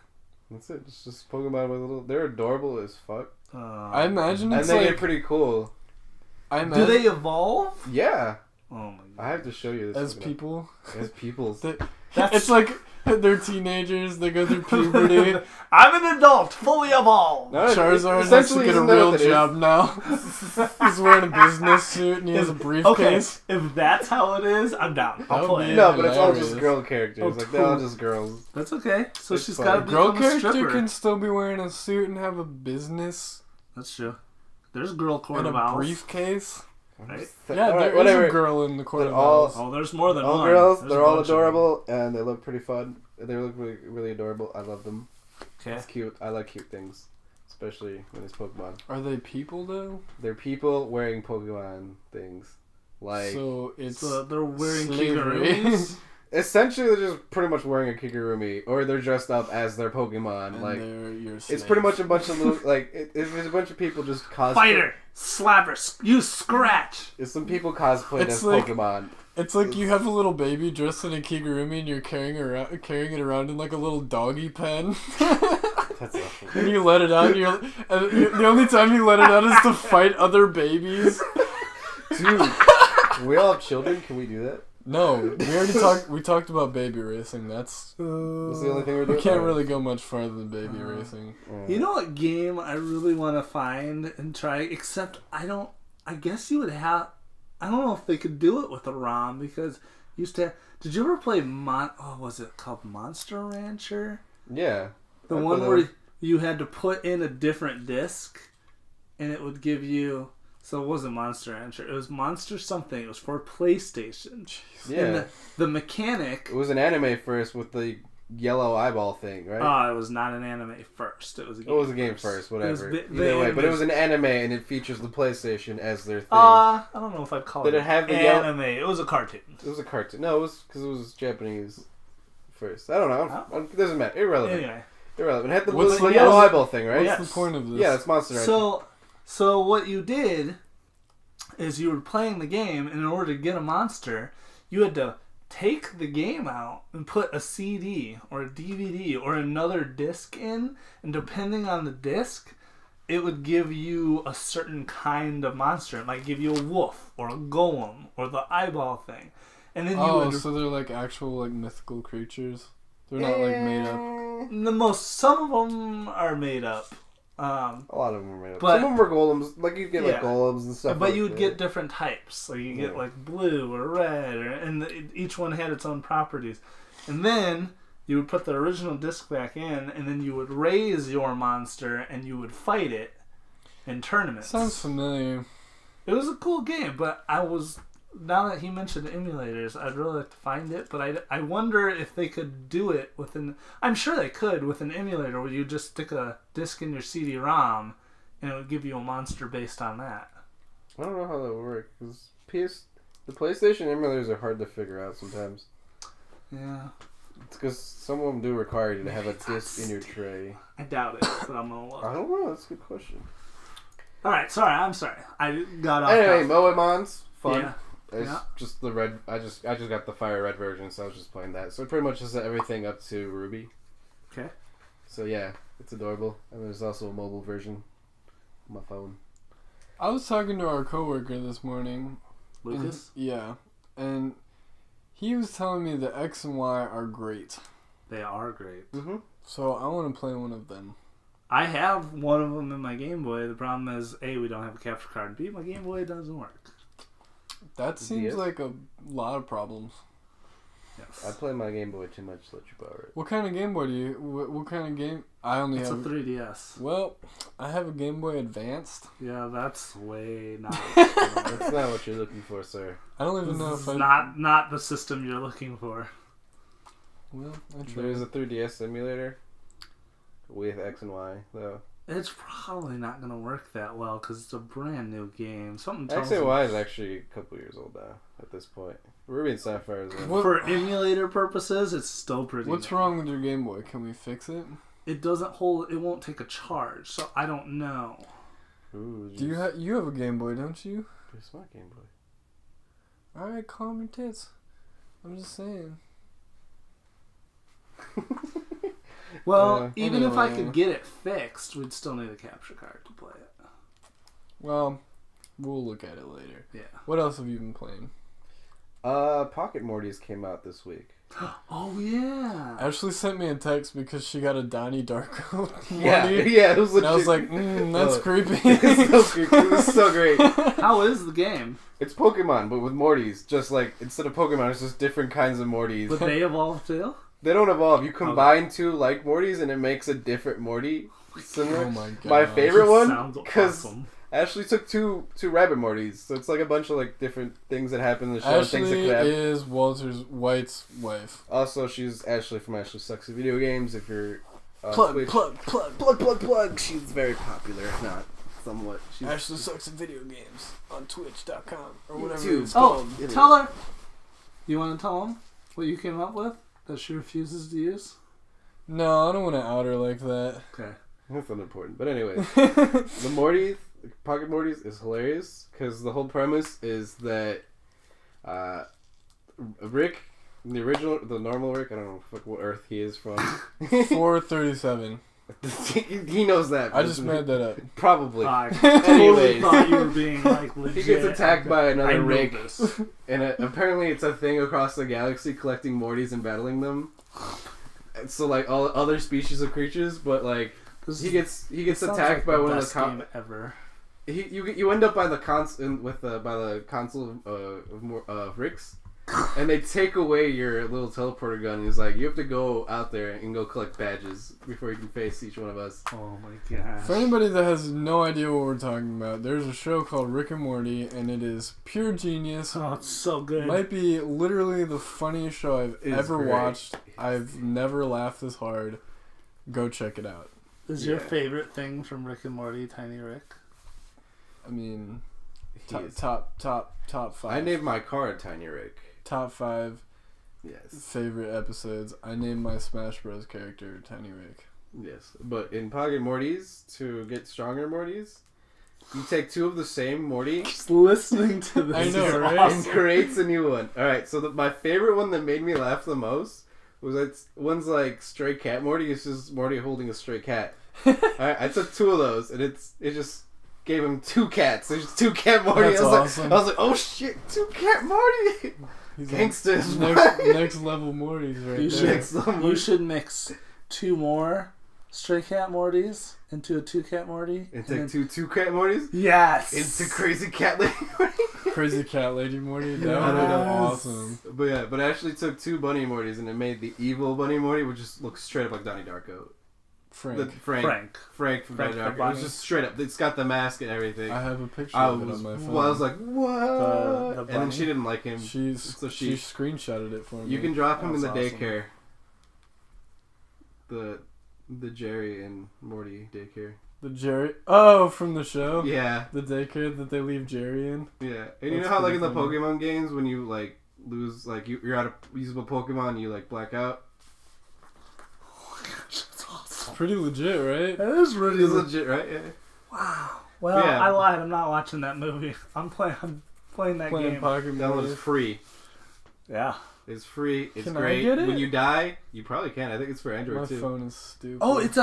That's it. It's just Pokemon with little. They're adorable as fuck, I imagine and it's they like get pretty cool. I Do imagine they evolve? Yeah, Oh my god. I have to show you this as Pokemon. people. As peoples. It's like they're teenagers. They go through puberty. I'm an adult, fully evolved. No, Charizard has to essentially get a isn't that real what it is? job now. He's wearing a business suit and he has a Okay, briefcase. if that's how it is, I'm down. I'll That would play. be- it. No, but it's all Hilarious. just girl characters. Oh, Like they're all cool. just girls. That's okay. So It's she's fine. got to A girl become a character stripper. can still be wearing a suit and have a business That's true. There's girl court and of a owls. briefcase. Right? Yeah, Alright, there is whatever. a girl in the court They're of all- owls. Oh, there's more than All one. girls, There's they're a all bunch of them. adorable, and they look pretty fun. They look really, really adorable. I love them. Okay. It's cute. I like cute things, especially when it's Pokemon. Are they people though? They're people wearing Pokemon things. Like So it's So they're wearing slavery. kangaroos. Essentially, they're just pretty much wearing a kigurumi, or they're dressed up as their Pokemon. And like they're your it's pretty much a bunch of little, like it's a bunch of people just cosplay. Fighter, slapper, you scratch. It's some people cosplayed It's as like- Pokemon. It's like you have a little baby dressed in a kigurumi and you're carrying it around in like a little doggy pen. That's awful. And you let it out. The only time you let it out is to fight other babies. Dude, we all have children. Can we do that? No, we already talked. We talked about baby racing. That's That's the only thing we're doing. we can't really go much farther than baby racing. You know what game I really want to find and try? Except I guess you would have. I don't know if they could do it with a ROM because you used to. Did you ever play was it called Monster Rancher? Yeah. The one where you had to put in a different disc, and it would give you. So it wasn't Monster Rancher. It was Monster something. It was for PlayStation. Yeah. And the mechanic. It was an anime first with the yellow eyeball thing, right? It was not an anime first. It was a game. It was a game first, whatever. the Either way, but it anime- was an anime, and it features the PlayStation as their thing. I don't know if I'd call Did it it have the anime. It was a cartoon. It was a cartoon. No, it was because it was Japanese first. I don't know. It doesn't matter. Irrelevant. Anyway, Irrelevant. It had the What's little the- yellow eyeball thing, right? What's Yes. the point of this? Yeah, that's Monster Rancher. so what you did is you were playing the game, and in order to get a monster, you had to take the game out and put a CD or a DVD or another disc in, and depending on the disc, it would give you a certain kind of monster. It might give you a wolf or a golem or the eyeball thing. And then you would... so they're like actual like mythical creatures. They're not like made up. Some of them are made up. A lot of them were made up. But- Some of them were golems. Like you get like golems and stuff. But like you would that. get different types. Like you get like blue or red, and each one had its own properties. And then you would put the original disc back in, and then you would raise your monster, and you would fight it in tournaments. Sounds familiar. It was a cool game, but now that he mentioned emulators, I'd really like to find it, but I wonder if they could do it I'm sure they could with an emulator where you just stick a disc in your CD-ROM and it would give you a monster based on that. I don't know how that would work because the PlayStation emulators are hard to figure out sometimes. Yeah. It's because some of them do require you to have a disc in your tray. I doubt it, but I'm gonna look. I don't know. That's a good question. Alright, I'm sorry. I got off Anyway, topic. Moemon's fun. Yeah. It's just the red. I just got the fire red version, so I was just playing that. So it pretty much is everything up to Ruby. Okay. So yeah, it's adorable, and there's also a mobile version on my phone. I was talking to our coworker this morning. Lucas? And he was telling me the X and Y are great. They are great. Mm-hmm. So I want to play one of them. I have one of them in my Game Boy. The problem is, A, we don't have a capture card. B, my Game Boy doesn't work. That seems DS? like a lot of problems. Yes. I play my Game Boy too much to let you borrow it. What kind of Game Boy do you? What kind of game? I only It's a have. 3DS. Well, I have a Game Boy Advanced. Yeah, that's way not. That's not what you're looking for, sir. I don't even know This if is I. not the system you're looking for. Well, I tried. There's a 3DS emulator with X and Y, though. It's probably not going to work that well because it's a brand new game. Something tells X and me. Y is actually a couple years old now at this point. Ruby and Sapphire is What- For emulator purposes, it's still pretty What's new. wrong with your Game Boy? Can we fix it? It doesn't hold. It won't take a charge, so I don't know. Ooh, Do you have a Game Boy, don't you? pretty smart Game Boy. All right, calm your tits. I'm just saying. Well, even if I anyway. could get it fixed, we'd still need a capture card to play it. Well, we'll look at it later. Yeah. What else have you been playing? Pocket Mortys came out this week. Oh yeah. Ashley sent me a text because she got a Donnie Darko. Yeah, Morty, yeah, it was and legit. I was like, that's Oh. creepy. It's so creepy. It was so great. How is the game? It's Pokemon, but with Mortys. Just like, instead of Pokemon, it's just different kinds of Mortys. Would they evolve too? They don't evolve. You combine two like Mortys, and it makes a different Morty. Similar. Oh my god. My favorite one, Sounds because awesome. Ashley took two rabbit Mortys, so it's like a bunch of like different things that happen in the show. Things that Ashley could happen. is Walter White's wife. Also, she's Ashley from Ashley Sucks at Video Games. If you're Plug. She's very popular, if not somewhat. She's Ashley Sucks at Video Games on Twitch.com or whatever YouTube. it's Oh, called. tell her. You want to tell them? what you came up with that she refuses to use? No, I don't want to out her like that. Okay. That's unimportant. But anyways, the Morty, Pocket Mortys is hilarious because the whole premise is that Rick, the normal Rick, I don't know what Earth he is from. 437. He knows that. I just made that up. Probably. I totally thought you were being like legit. He gets attacked by another Rick, this. and apparently it's a thing across the galaxy collecting Mortys and battling them. And so like all other species of creatures, but like he gets attacked by one of the game ever. You end up by the console of Rick's. And they take away your little teleporter gun. And he's like, you have to go out there and go collect badges before you can face each one of us. Oh my gosh. For anybody that has no idea what we're talking about, there's a show called Rick and Morty, and it is pure genius. Oh, it's so good. Might be literally the funniest show I've ever watched. I've never laughed this hard. Go check it out. Is your favorite thing from Rick and Morty Tiny Rick? I mean, top 5. I named my car Tiny Rick. Top 5 Yes. favorite episodes. I named my Smash Bros. Character Tiny Rick. Yes. But in Pocket Mortys, to get stronger Mortys, you take 2 of the same Morty Just listening to this. I know, is right? and awesome. creates a new one. Alright, so my favorite one that made me laugh the most was that one's like Stray Cat Morty. It's just Morty holding a stray cat. Alright, I took 2 of those, and it just gave him 2 cats. There's 2 cat Morty. That's awesome. I was like, oh shit, 2 cat Morty. He's Gangsters. next level Mortys right You there. you should mix 2 more Stray Cat Mortys into a 2 Cat Morty. And take 2 cat Mortys Yes! into Crazy Cat Lady Morty. Crazy Cat Lady Morty. That Yes. would have been awesome. But yeah, but I actually took 2 Bunny Mortys and it made the evil Bunny Morty, which just looks straight up like Donnie Darko. Frank. Frank from Frank Donnie the Darko. It Bunny. was just straight up. It's got the mask and everything. I have a picture I of it was, on my phone. well, I was like, what? The And then bunny? she didn't like him. she she screenshotted it for me. You can drop him in the That's awesome. daycare. The Jerry and Morty daycare. The Jerry. Oh, from the show. Yeah, The daycare that they leave Jerry in. yeah. And you That's know how like pretty in the funny. Pokemon games when you like lose like you're out of usable Pokemon and you like black out. That's awesome. It's pretty legit, right? That is really It's legit, right? Yeah. Wow. Well, Yeah. I lied. I'm not watching that movie. I'm playing that Playing game. Pocket That Morty. one's free. Yeah. It's free. It's Can I great. get it? When you die, you probably can. I think it's for Android My too. phone is stupid. Oh, it's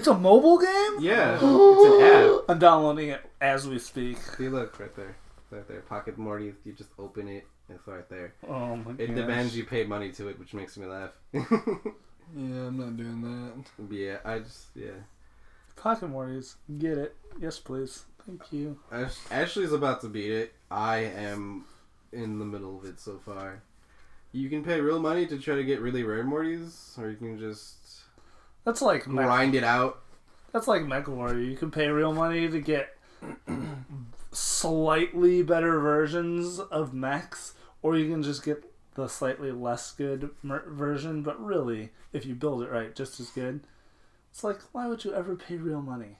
a mobile game? Yeah, it's an app. I'm downloading it as we speak. See, look right there, right there. Pocket Morty. You just open it. It's right there. Oh my god. It demands you pay money to it, which makes me laugh. Yeah, I'm not doing that. Yeah, yeah. Pocket Mortys. Get it. Yes, please. Thank you. Ashley's about to beat it. I am in the middle of it so far. You can pay real money to try to get really rare Mortys, or you can just That's like grind it out. That's like MechWarrior. You can pay real money to get slightly better versions of mechs, or you can just get the slightly less good version, but really, if you build it right, just as good. It's like, why would you ever pay real money?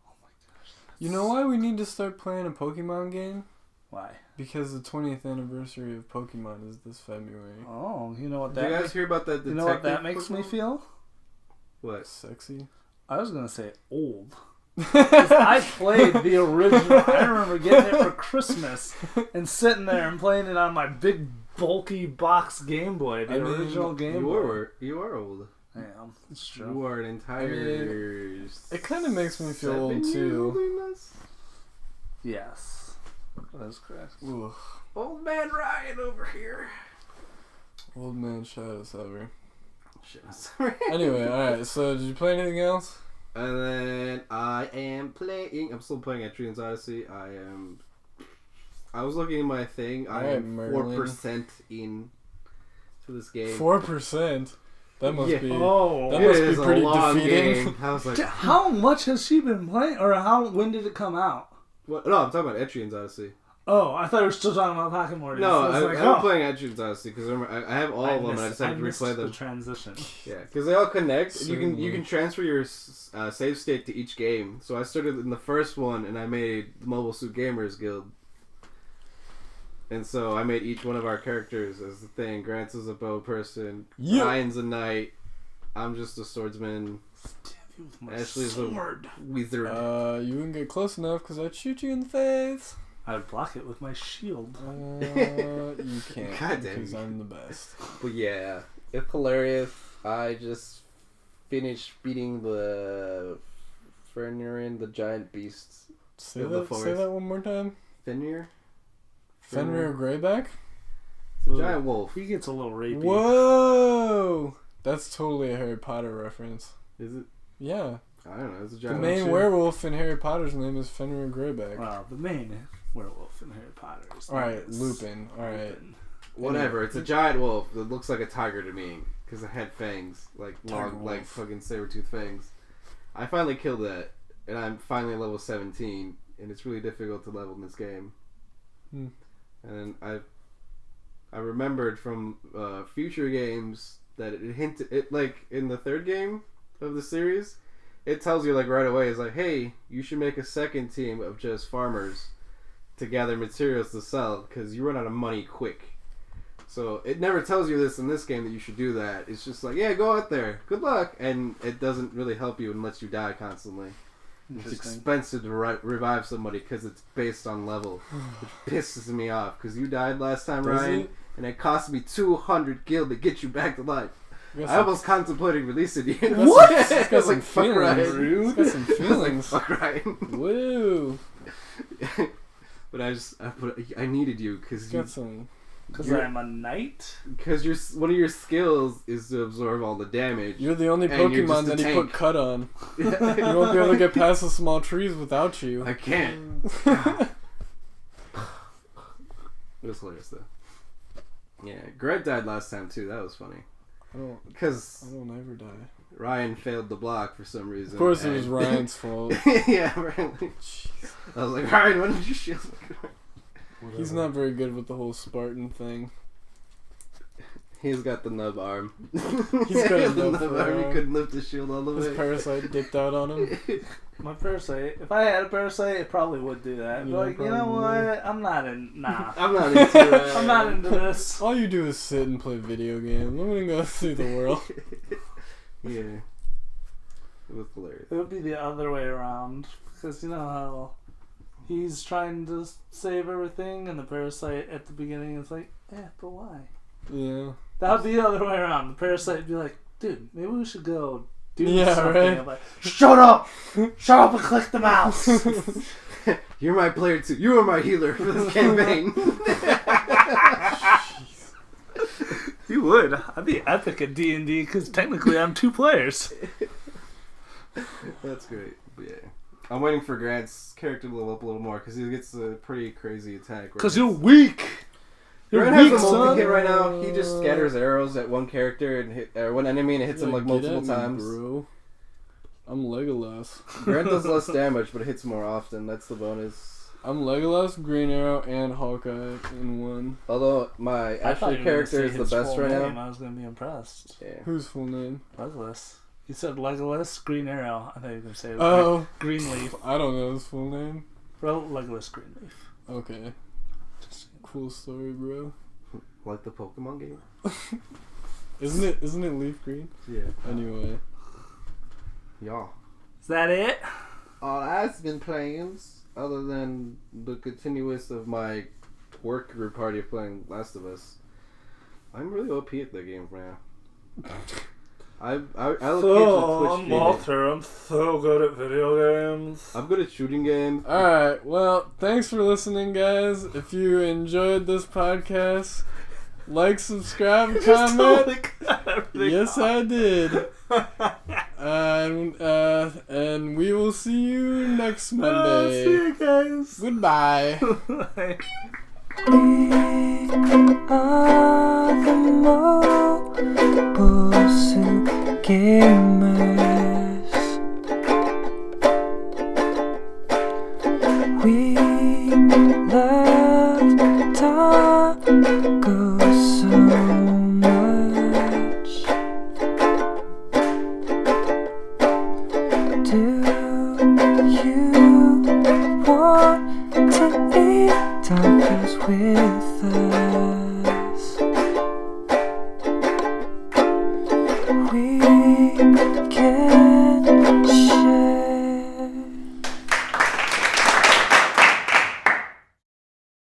Oh my gosh. You know why we need to start playing a Pokemon game? Why? Because the 20th anniversary of Pokemon is this February. Oh, you know what Did you that guys hear about that? you know what that detective makes me Pokemon? feel? What? Sexy. I was gonna say old. 'Cause I played the original. I remember getting it for Christmas and sitting there and playing it on my big bulky box Game Boy, the original Game Boy. You are old. I am. It's true. You are an entire. It kind of makes me feel old 7 years too. older than us. Yes, that is correct. Ugh. Old man Ryan over here. Old man shadows ever. Shit, sorry. Anyway, alright, so did you play anything else? And then I am playing. I'm still playing Etrian Odyssey. I was looking at my thing. I Alright, am Merlin. 4% in to this game. 4%? That must Yeah. be... Oh, That It must be is a pretty long defeating. game. I was like, how much has she been playing, or when did it come out? what? No, I'm talking about Etrian Odyssey. Oh, I thought we were still talking about Pocket Morty. No, So I was like, I'm oh. playing Etrian Odyssey because I have all of them and I decided to missed replay the them. transition. Yeah, because they all connect. You Certainly. can transfer your save state to each game. So I started in the first one and I made the Mobile Suit Gamers Guild. And so I made each one of our characters as the thing. Grant's is a bow person. Yeah. Ryan's a knight. I'm just a swordsman. Ashley's a wizard. You wouldn't get close enough because I'd shoot you in the face. I'd block it with my shield. You can't. God damn because you. I'm the best. But yeah, it's hilarious. I just finished beating the Fenrir, the giant beasts. Say of the that forest. one more time. Fenrir? Fenrir Greyback? It's a giant wolf. He gets a little rapey. Whoa! That's totally a Harry Potter reference. Is it? Yeah. I don't know. It's a The giant main wolf. werewolf in Harry Potter's name is Fenrir Greyback. Well, the main werewolf in Harry Potter is Alright, Lupin. Alright. Lupin. Whatever. It's a giant wolf that looks like a tiger to me because it had fangs, like Tiger long, like wolf. fucking saber-tooth fangs. I finally killed that, and I'm finally level 17, and it's really difficult to level in this game. Hmm. And I remembered from future games that it hinted it, like in the third game of the series, it tells you like right away, it's like, hey, you should make a second team of just farmers to gather materials to sell because you run out of money quick. So it never tells you this in this game that you should do that. It's just like, yeah, go out there, good luck, and it doesn't really help you and lets you die constantly. It's expensive to revive somebody because it's based on level, which pisses me off. Because you died last time, Does Ryan, it? and it cost me 200 gil to get you back to life. You got I some- almost contemplated releasing you. What? I It's got was some like, fuck feelings. Ryan. It's got some I was like, feelings. fuck Ryan. Woo! But I needed you because Got some. Because I'm a knight? because one of your skills is to absorb all the damage. You're the only And you're Pokemon just a that he tank. put cut on. You won't be able to get past the small trees without you. I can't. It was hilarious though. Yeah, Greg died last time too. That was funny. I Because don't ever die. Ryan failed the block for some reason. Of course, it was and- Ryan's fault. Yeah, Ryan. I was like, Ryan, when did you shield me? He's not very good with the whole Spartan thing. He's got the nub arm. He's got a the nub nub arm. He arm. couldn't lift the shield all the His way. parasite dipped out on him. My parasite. If I had a parasite, it probably would do that. Yeah, But like, you know probably. what? I'm not in. Nah. I'm not into that. I'm not into this. All you do is sit and play video games. I'm gonna go through the world. Yeah. It was hilarious. It would be the other way around. Because you know how he's trying to save everything, and the parasite at the beginning is like, but why? Yeah. That would be the other way around. The parasite would be like, dude, maybe we should go do Yeah, something. right. I'm like, shut up! Shut up and click the mouse! You're my player too. You are my healer for this campaign. You would. I'd be epic at D&D because technically I'm 2 players. That's great. But yeah. I'm waiting for Grant's character to level up a little more because he gets a pretty crazy attack. Because you're weak! You're Grant weak, has a multi son! hit right now. He just scatters arrows at one character and hit one enemy and it hits him like Get multiple at me, times. bro. I'm Legolas. Grant does less damage, but it hits more often. That's the bonus. I'm Legolas, Green Arrow, and Hawkeye in one. Although my I thought actual you were gonna character say is the his best full right name. now. I was going to be impressed. Yeah. Whose full name? Legolas. You said Legolas, Green Arrow. I thought you were going to say Oh, Green Leaf. I don't know his full name. Well, Legolas, Green Leaf. Okay. Cool story, bro. Like the Pokemon game? Isn't it leaf green? Yeah. Anyway. Yeah. Is that it? All I've been playing, other than the continuous of my work group party of playing Last of Us, I'm really OP at the game now. I look So, at the Twitch I'm Walter. I'm so good at video games. I'm good at shooting games. Alright, well, thanks for listening, guys. If you enjoyed this podcast, like, subscribe, comment. Yes, I did. And we will see you next Monday. See you guys. Goodbye. Bye. Are the mobile suit gamers. We love tacos so much. Do you want to eat tacos with mother.